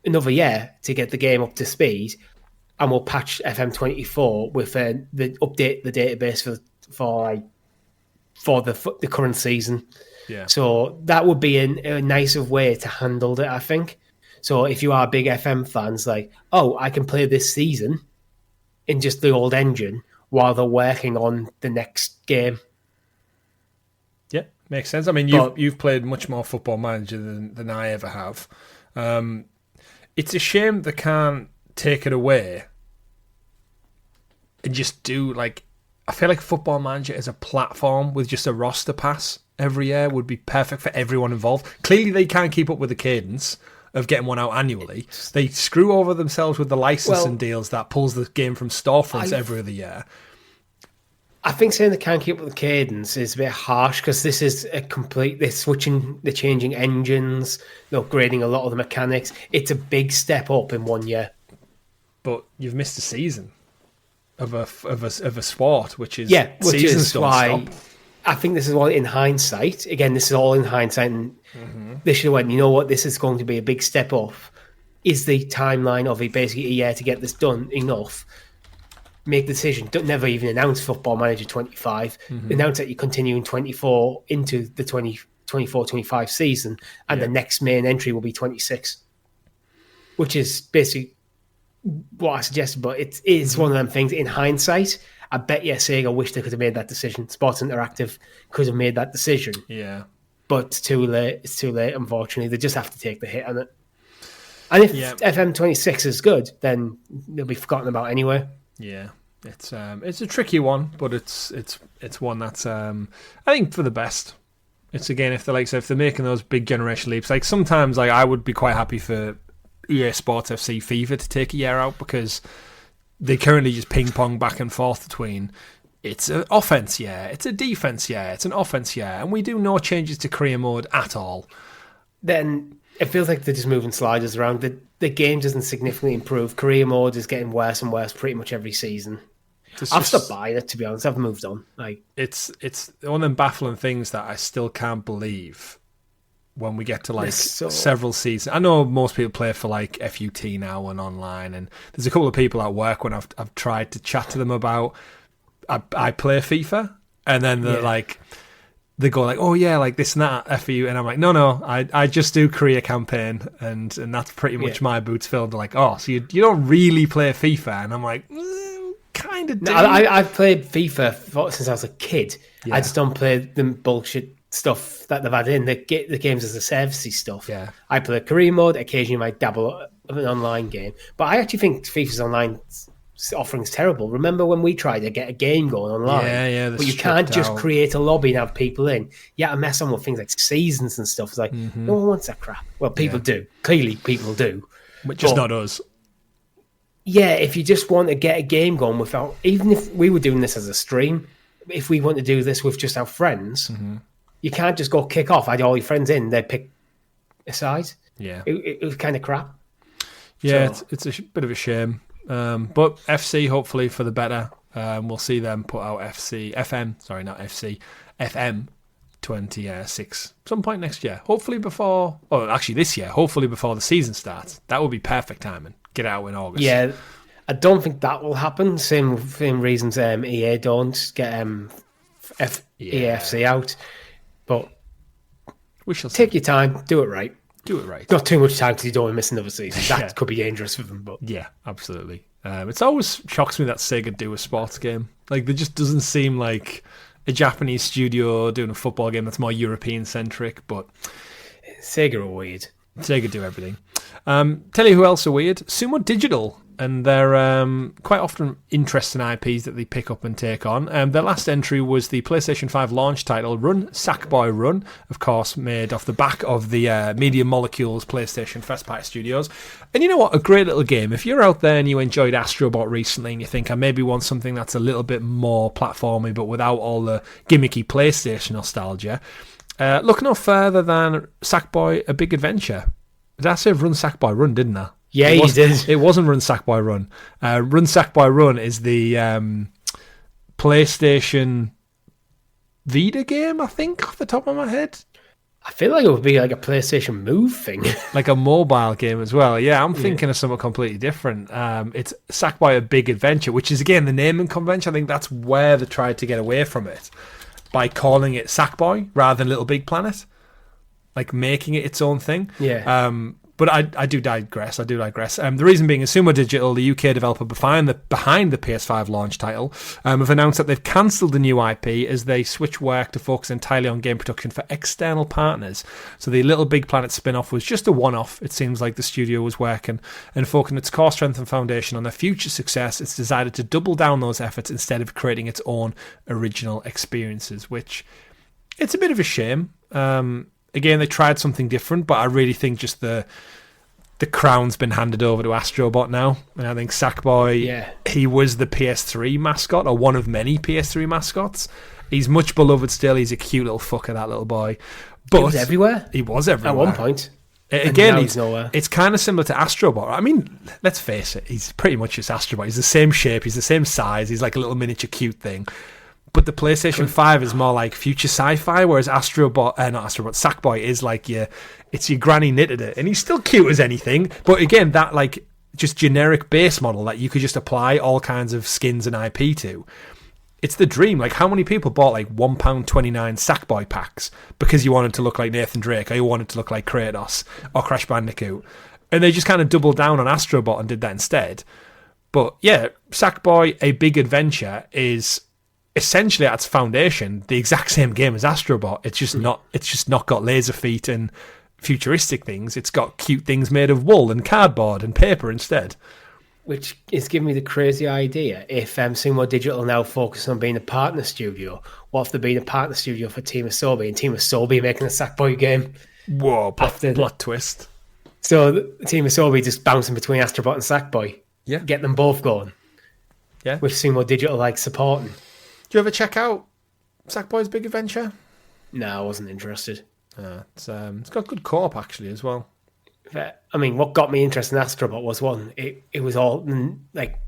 another year to get the game up to speed, and we'll patch FM24 with the database for the current season. Yeah. So that would be a nicer way to handle it, I think. So if you are big FM fans, like, I can play this season in just the old engine while they're working on the next game. Yeah, makes sense. I mean, you've played much more Football Manager than I ever have. It's a shame they can't take it away and just do, like, I feel like Football Manager as a platform with just a roster pass every year would be perfect for everyone involved. Clearly, they can't keep up with the cadence of getting one out annually. They screw over themselves with the licensing deals that pulls the game from storefronts every other year. I think saying they can't keep up with the cadence is a bit harsh because this is they're changing engines, they're upgrading a lot of the mechanics. It's a big step up in 1 year. But you've missed a season of a sport, which is why I think this is all in hindsight. Again, this is all in hindsight, and they should have went, you know what, this is going to be a big step up. Is the timeline of basically a year to get this done enough? Make the decision. Don't never even announce Football Manager 25. Announce that you continue in 24 into the 24-25 season, and the next main entry will be 26, which is basically what I suggested, but it is one of them things. In hindsight, I bet you Sega wish they could have made that decision. Sports Interactive could have made that decision. Yeah. But it's too late. It's too late, unfortunately. They just have to take the hit on it. And if FM26 is good, then they'll be forgotten about anyway. Yeah. It's a tricky one, but it's one that's I think for the best. It's again if they're making those big generation leaps, like sometimes like I would be quite happy for EA Sports FC FIFA to take a year out because they currently just ping pong back and forth between it's an offense, it's a defense, it's an offense, and we do no changes to career mode at all. Then it feels like they're just moving sliders around. The game doesn't significantly improve. Career mode is getting worse and worse pretty much every season. I've stopped buying it, to be honest. I've moved on. Like it's one of them baffling things that I still can't believe. When we get to several seasons, I know most people play for like FUT now and online, and there's a couple of people at work when I've tried to chat to them about I play FIFA, and then they're like, they go like, oh yeah, like this and that, F you, and I'm like, no, I just do career campaign, and that's pretty much my boots filled. They're like, oh, so you don't really play FIFA, and I'm like, kind of do. No, I've played FIFA since I was a kid. I just don't play the bullshit stuff that they've had in the games as a servicey stuff. Yeah, I play career mode. Occasionally, I might dabble of an online game, but I actually think FIFA's online offering's terrible. Remember when we tried to get a game going online? Yeah. But you can't just create a lobby and have people in. You have to mess on with things like seasons and stuff. It's like, no one wants that crap. Well, people do. Clearly, people do. But just not us. Yeah, if you just want to get a game going without... Even if we were doing this as a stream, if we want to do this with just our friends, you can't just go kick off, add all your friends in, they pick a side. Yeah. It was kind of crap. Yeah, so, it's a bit of a shame. But FC, hopefully for the better. We'll see them put out FM 26 some point next year. Hopefully before, actually this year, hopefully before the season starts. That would be perfect timing. Get it out in August. Yeah, I don't think that will happen. Same reasons EA don't get EAFC out. But we shall take your time, do it right. Do it right. Not too much time because you don't want to miss another season. That could be dangerous for them. But yeah, absolutely. It's always shocks me that Sega do a sports game. Like, there just doesn't seem like a Japanese studio doing a football game that's more European centric. But Sega are weird. Sega do everything. Tell you who else are weird. Sumo Digital. And they're quite often interesting IPs that they pick up and take on. Their last entry was the PlayStation 5 launch title, Run, Sackboy Run, of course, made off the back of the Media Molecules PlayStation First Party Studios. And you know what? A great little game. If you're out there and you enjoyed Astrobot recently and you think, I maybe want something that's a little bit more platformy but without all the gimmicky PlayStation nostalgia, look no further than Sackboy A Big Adventure. Did I say Run, Sackboy Run, didn't I? Yeah, you did. It wasn't Run Sackboy Run. Run Sackboy Run is the PlayStation Vita game, I think, off the top of my head. I feel like it would be like a PlayStation Move thing. Like a mobile game as well. Yeah, I'm thinking of something completely different. It's Sackboy A Big Adventure, which is, again, the naming convention. I think that's where they tried to get away from it, by calling it Sackboy rather than Little Big Planet. Like, making it its own thing. Yeah. But I do digress. The reason being is Sumo Digital, the UK developer behind the PS5 launch title, have announced that they've cancelled the new IP as they switch work to focus entirely on game production for external partners. So the Little Big Planet spin-off was just a one-off. It seems like the studio was working and focusing its core strength and foundation on their future success. It's decided to double down those efforts instead of creating its own original experiences, which it's a bit of a shame. Again, they tried something different, but I really think just the crown's been handed over to Astrobot now. And I think Sackboy, he was the PS3 mascot, or one of many PS3 mascots. He's much beloved still. He's a cute little fucker, that little boy. But he was everywhere? He was everywhere. At one point. Again, it's kind of similar to Astrobot. I mean, let's face it, he's pretty much just Astrobot. He's the same shape, he's the same size, he's like a little miniature cute thing. But the PlayStation 5 is more like future sci-fi, whereas Sackboy is like it's your granny knitted it. And he's still cute as anything. But again, that like just generic base model that you could just apply all kinds of skins and IP to. It's the dream. Like, how many people bought like £1.29 Sackboy packs because you wanted to look like Nathan Drake, or you wanted to look like Kratos or Crash Bandicoot? And they just kind of doubled down on Astrobot and did that instead. But yeah, Sackboy A Big Adventure is essentially at its foundation the exact same game as Astrobot. It's just not got laser feet and futuristic things. It's got cute things made of wool and cardboard and paper instead. Which is giving me the crazy idea. If Sumo Digital now focus on being a partner studio, what if they're being a partner studio for Team Asobi, and Team Asobi making a Sackboy game? Whoa, plot twist. So Team Asobi just bouncing between Astrobot and Sackboy. Yeah. Get them both going. Yeah. With Sumo Digital like supporting. Do you ever check out Sackboy's Big Adventure? No, I wasn't interested. It's got good co-op actually as well. I mean, what got me interested in Astrobot was it was all like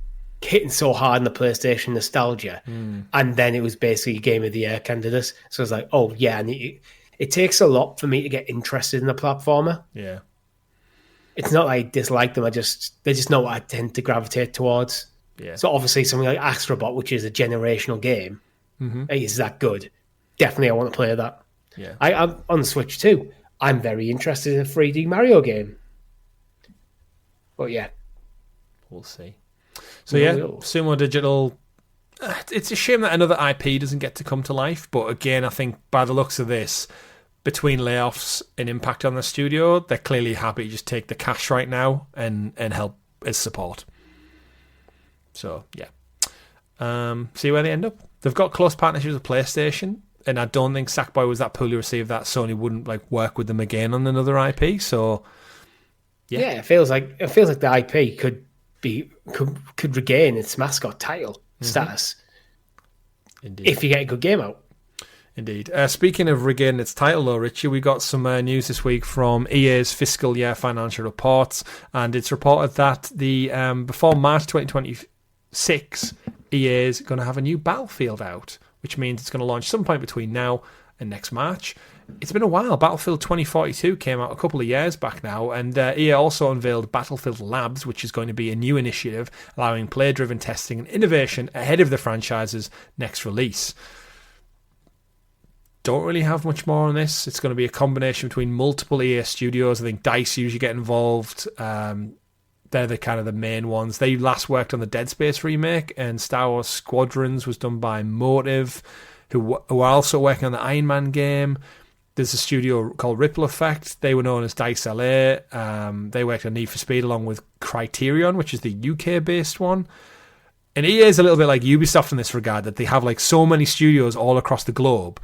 hitting so hard in the PlayStation nostalgia, and then it was basically Game of the Year candidate. So I was like, oh yeah, and it takes a lot for me to get interested in a platformer. Yeah, it's not like I dislike them. They just know what I tend to gravitate towards. Yeah. So obviously something like Astrobot, which is a generational game, is that good. definitely I want to play that. Yeah. I'm on the Switch too. I'm very interested in a 3D Mario game. But yeah. We'll see. So yeah, Sumo Digital. It's a shame that another IP doesn't get to come to life. But again, I think by the looks of this, between layoffs and impact on the studio, they're clearly happy to just take the cash right now and help as support. So yeah. See where they end up. They've got close partnerships with PlayStation, and I don't think Sackboy was that poorly received that Sony wouldn't work with them again on another IP. So yeah, it feels like the IP could regain its mascot title status. Indeed. If you get a good game out. Indeed. Speaking of regaining its title, though, Richie, we got some news this week from EA's fiscal year financial reports, and it's reported that the before March 2026, EA is going to have a new Battlefield out, which means it's going to launch some point between now and next March. It's been a while. Battlefield 2042 came out a couple of years back now, and EA also unveiled Battlefield Labs, which is going to be a new initiative allowing player-driven testing and innovation ahead of the franchise's next release. Don't really have much more on this. It's going to be a combination between multiple EA studios. I think DICE usually get involved. They're the kind of the main ones. They last worked on the Dead Space remake, and Star Wars Squadrons was done by Motive, who are also working on the Iron Man game. There's a studio called Ripple Effect. They were known as DICE LA. They worked on Need for Speed along with Criterion, which is the UK-based one. And EA is a little bit like Ubisoft in this regard, that they have so many studios all across the globe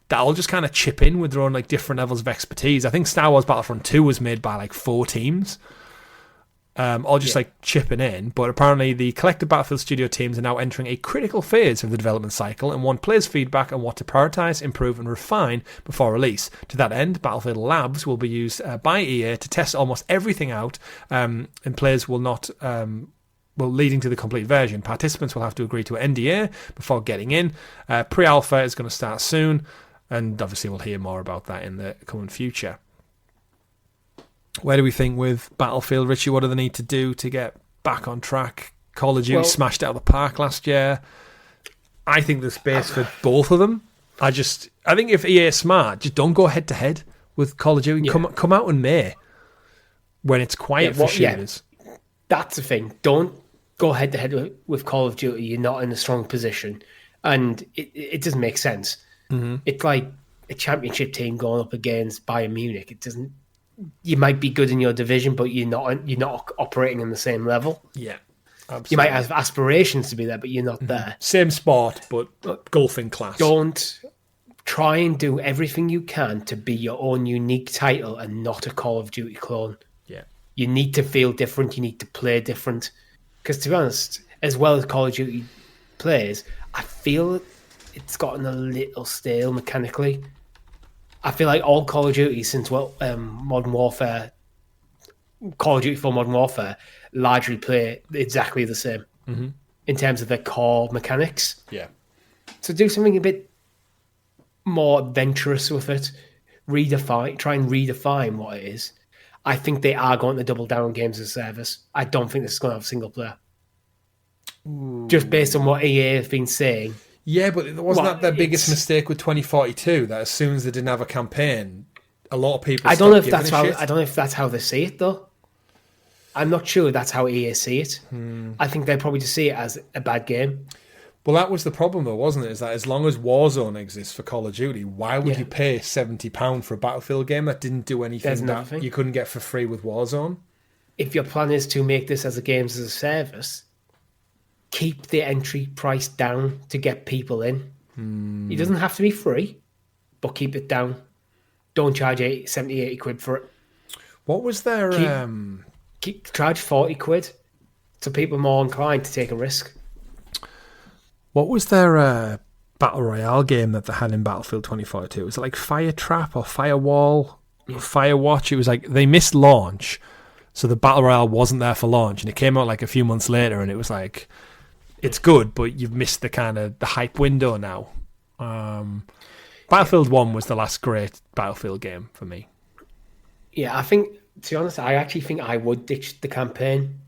that all just kind of chip in with their own different levels of expertise. I think Star Wars Battlefront 2 was made by 4 teams. All just chipping in, but apparently the collective Battlefield studio teams are now entering a critical phase of the development cycle and want players' feedback on what to prioritize, improve, and refine before release. To that end, Battlefield Labs will be used by EA to test almost everything out, and players will not. Leading to the complete version. Participants will have to agree to an NDA before getting in. Pre-alpha is going to start soon, and obviously we'll hear more about that in the coming future. Where do we think with Battlefield, Richie? What do they need to do to get back on track? Call of Duty smashed out of the park last year. I think there's space for both of them. I think if EA is smart, just don't go head to head with Call of Duty. Yeah. Come out in May when it's quiet for shooters. Yeah. That's the thing. Don't go head to head with Call of Duty. You're not in a strong position, and it doesn't make sense. Mm-hmm. It's like a championship team going up against Bayern Munich. It doesn't. You might be good in your division, but you're not operating on the same level. Yeah, absolutely. You might have aspirations to be there, but you're not there. Same sport, but golfing class. Don't try and do everything you can to be your own unique title and not a Call of Duty clone. Yeah, you need to feel different. You need to play different. Because to be honest, as well as Call of Duty plays, I feel it's gotten a little stale mechanically. I feel like all Call of Duty since Modern Warfare, Call of Duty 4 Modern Warfare, largely play exactly the same in terms of their core mechanics. Yeah. So do something a bit more adventurous with it. Try and redefine what it is. I think they are going to double down on games as a service. I don't think this is going to have single player. Ooh. Just based on what EA have been saying. Yeah, but wasn't that their biggest mistake with 2042? That as soon as they didn't have a campaign, a lot of people. I don't know if that's how they see it though. I'm not sure that's how EA see it. I think they probably just see it as a bad game. Well, that was the problem though, wasn't it? Is that as long as Warzone exists for Call of Duty, why would you pay £70 for a Battlefield game that didn't do anything that you couldn't get for free with Warzone? If your plan is to make this as a games as a service, keep the entry price down to get people in. It doesn't have to be free, but keep it down. Don't charge 70, 80 quid for it. What was their... charge 40 quid so people are more inclined to take a risk. What was their Battle Royale game that they had in Battlefield 2042? Was it like Fire Trap or Firewall or Firewatch? It was like they missed launch, so the Battle Royale wasn't there for launch, and it came out like a few months later, and it was like... It's good, but you've missed the kind of the hype window now. Battlefield 1 was the last great Battlefield game for me. Yeah, I think, to be honest, I actually think I would ditch the campaign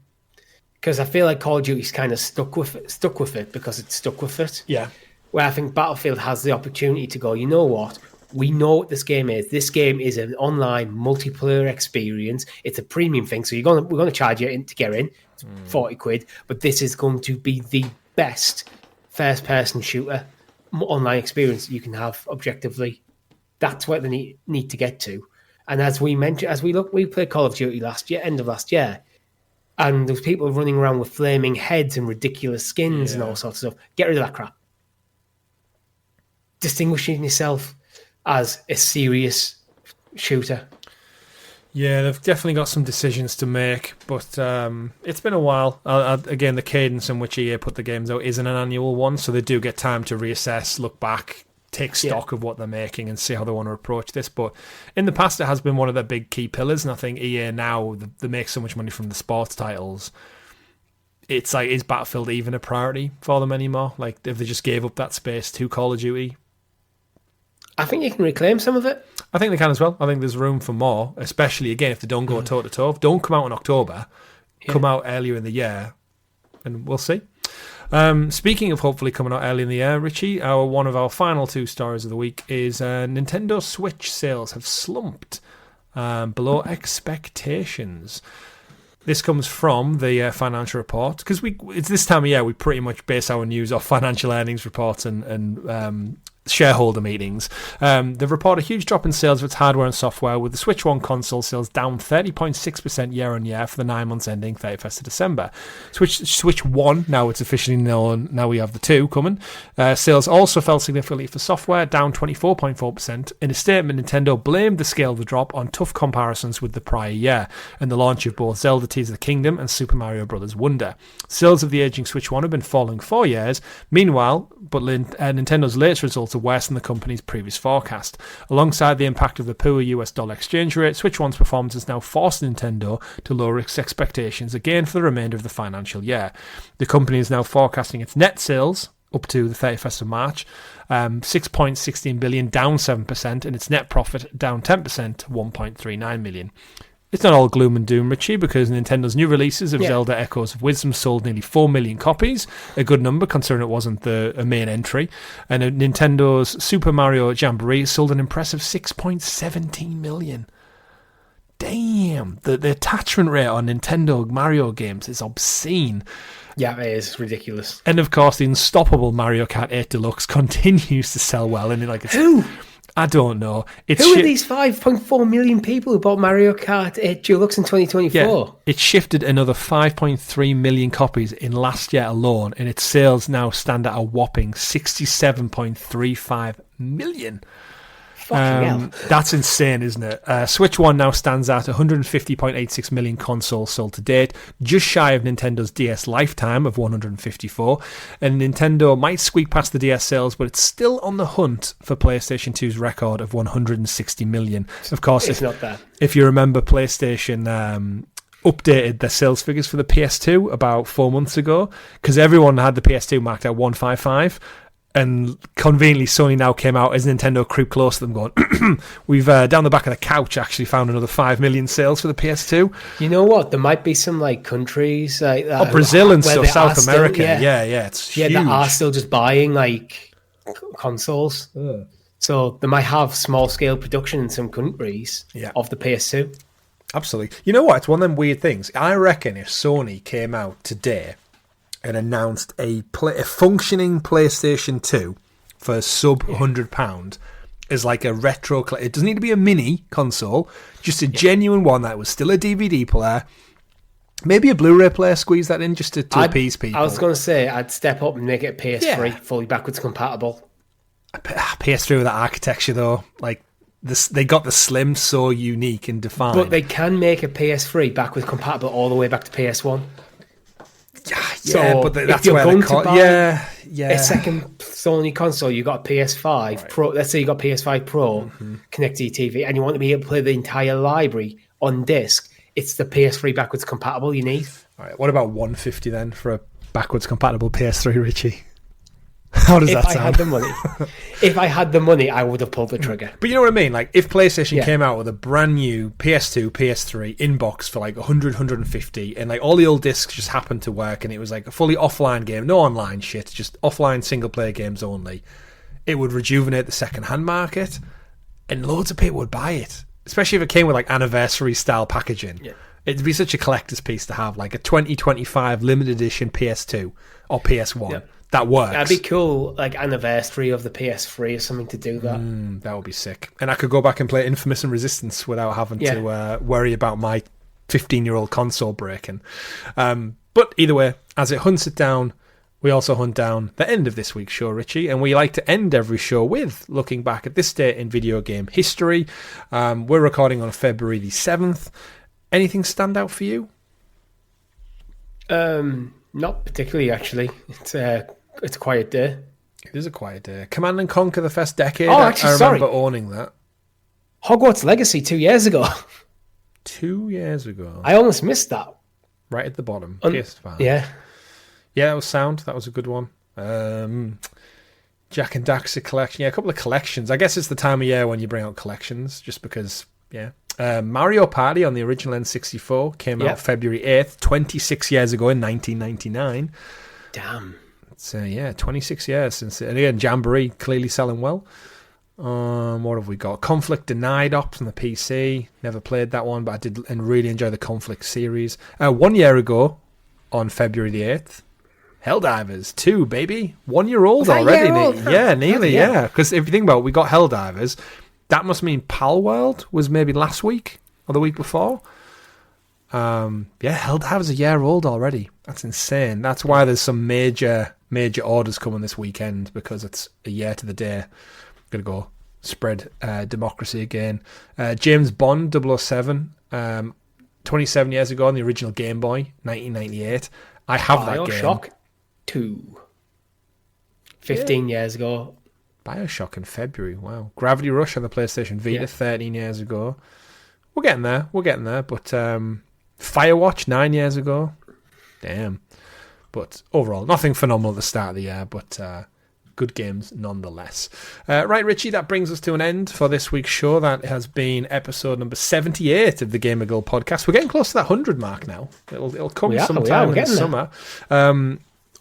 because I feel like Call of Duty's kind of stuck with it because it's stuck with it. Yeah. where I think Battlefield has the opportunity to go, you know what? We know what this game is. This game is an online multiplayer experience. It's a premium thing, so we're going to charge you in to get in. It's 40 quid, but this is going to be the best first-person shooter online experience you can have objectively. That's what they need to get to. And as we mentioned, we played Call of Duty end of last year, and there's people running around with flaming heads and ridiculous skins and all sorts of stuff. Get rid of that crap. Distinguishing yourself as a serious shooter. Yeah, they've definitely got some decisions to make, but it's been a while. Again, the cadence in which EA put the games out isn't an annual one, so they do get time to reassess, look back, take stock of what they're making and see how they want to approach this. But in the past, it has been one of their big key pillars, and I think EA now, they make so much money from the sports titles. It's like, is Battlefield even a priority for them anymore? Like, if they just gave up that space to Call of Duty, I think you can reclaim some of it. I think they can as well. I think there's room for more, especially, again, if they don't go toe-to-toe. Don't come out in October. Come out earlier in the year, and we'll see. Speaking of hopefully coming out early in the year, Richie, one of our final 2 stories of the week is Nintendo Switch sales have slumped below expectations. This comes from the financial report, because it's this time of year we pretty much base our news off financial earnings reports and shareholder meetings. They've reported a huge drop in sales of its hardware and software, with the Switch 1 console sales down 30.6% year-on-year for the 9 months ending 31st of December. Switch 1, now it's officially known, now we have the 2 coming. Sales also fell significantly for software, down 24.4%. In a statement, Nintendo blamed the scale of the drop on tough comparisons with the prior year and the launch of both Zelda Tears of the Kingdom and Super Mario Bros. Wonder. Sales of the aging Switch 1 have been falling for years. Meanwhile, but Nintendo's latest results are worse than the company's previous forecast. Alongside the impact of the poor US dollar exchange rate, Switch 1's performance has now forced Nintendo to lower its expectations again for the remainder of the financial year. The company is now forecasting its net sales up to the 31st of March, 6.16 billion, down 7%, and its net profit down 10% to 1.39 million. It's not all gloom and doom, Richie, because Nintendo's new releases of Zelda Echoes of Wisdom sold nearly 4 million copies, a good number considering it wasn't a main entry. And Nintendo's Super Mario Jamboree sold an impressive 6.17 million. Damn, the attachment rate on Nintendo Mario games is obscene. Yeah, it is ridiculous. And of course, the unstoppable Mario Kart 8 Deluxe continues to sell well. And Who? I don't know. Who are these 5.4 million people who bought Mario Kart 8 Deluxe in 2024? Yeah, it shifted another 5.3 million copies in last year alone, and its sales now stand at a whopping 67.35 million. Fucking hell. That's insane, isn't it? Switch 1 now stands at 150.86 million consoles sold to date, just shy of Nintendo's DS lifetime of 154. And Nintendo might squeak past the DS sales, but it's still on the hunt for PlayStation 2's record of 160 million. Of course, if you remember, PlayStation updated their sales figures for the PS2 about 4 months ago, because everyone had the PS2 marked at 155. And conveniently, Sony now came out as Nintendo creep close to them going, we've, down the back of the couch, actually found another 5 million sales for the PS2. You know what? There might be some countries like that. Brazil and stuff, South America. It's huge. That are still just buying consoles. So they might have small-scale production in some countries of the PS2. Absolutely. You know what? It's one of them weird things. I reckon if Sony came out today and announced a functioning PlayStation 2 for sub £100 as like a retro... It doesn't need to be a mini console, just a genuine one that was still a DVD player. Maybe a Blu-ray player, squeeze that in just to appease people. I was going to say, I'd step up and make it a PS3, fully backwards compatible. PS3 with that architecture, though. They got the Slim so unique and defined. But they can make a PS3 backwards compatible all the way back to PS1. But that's where going to buy a second Sony console. You got a PS5 Pro. Let's say you got PS5 Pro, connect to your TV, and you want to be able to play the entire library on disc. It's the PS3 backwards compatible you need. All right. What about 150 then for a backwards compatible PS3, Richie? How does that If I sound? had the money, if I had the money, I would have pulled the trigger. But you know what I mean? Like, if PlayStation Yeah. came out with a brand new PS2, PS3 inbox for like 100, 150, and like all the old discs just happened to work, and it was like a fully offline game, no online shit, just offline single player games only, it would rejuvenate the second-hand market, and loads of people would buy it. Especially if it came with like anniversary style packaging. Yeah. It'd be such a collector's piece to have, like a 2025 limited edition PS2 or PS1. Yeah. That works. That'd be cool, like anniversary of the PS3 or something to do that. That would be sick. And I could go back and play Infamous and Resistance without having to worry about my 15-year-old console breaking. But either way, as it hunts it down, we also hunt down the end of this week's show, Richie, and we like to end every show with looking back at this day in video game history. We're recording on February the 7th. Anything stand out for you? Not particularly, actually. It's a quiet day. It is a quiet day. Command and Conquer the first decade. Oh, actually, I sorry. remember owning that. Hogwarts Legacy 2 years ago. 2 years ago. I almost missed that. Right at the bottom. PS5. Yeah. Yeah, that was sound. That was a good one. Jack and Daxter collection. Yeah, a couple of collections. I guess it's the time of year when you bring out collections, just because, yeah. Mario Party on the original N64 came out February 8th, 26 years ago in 1999. Damn. It's, 26 years since it. And again, Jamboree clearly selling well. What have we got? Conflict Denied Ops on the PC. Never played that one, but I did and really enjoy the Conflict series. 1 year ago, on February the 8th, Helldivers 2, baby. 1 year old already. Yeah, nearly, yeah. Because if you think about it, we got Helldivers. That must mean Palworld was maybe last week or the week before. Helldivers a year old already. That's insane. That's why there's some major orders coming this weekend, because it's a year to the day. Gonna go spread democracy again. James Bond 007, 27 years ago on the original Game Boy, 1998. I have that game. BioShock 2. 15 years ago. BioShock in February. Wow. Gravity Rush on the PlayStation Vita 13 years ago. We're getting there. But Firewatch 9 years ago. Damn. But overall, nothing phenomenal at the start of the year, but good games nonetheless. Right, Richie, that brings us to an end for this week's show. That has been episode number 78 of the GamerGuild Podcast. We're getting close to that 100 mark now. It'll come sometime in the summer.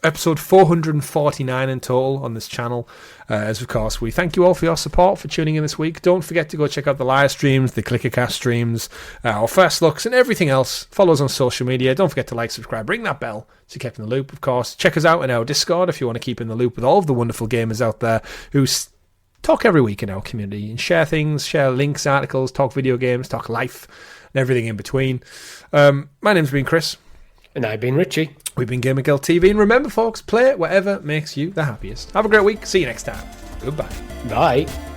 Episode 449 in total on this channel. As of course, we thank you all for your support for tuning in this week. Don't forget to go check out the live streams, the ClickerCast streams, our first looks, and everything else. Follow us on social media. Don't forget to like, subscribe, ring that bell to keep in the loop, of course. Check us out in our Discord if you want to keep in the loop with all of the wonderful gamers out there who talk every week in our community and share things, share links, articles, talk video games, talk life, and everything in between. My name's been Chris. And I've been Richie. We've been GamerGuildTV, and remember, folks, play whatever makes you the happiest. Have a great week. See you next time. Goodbye. Bye.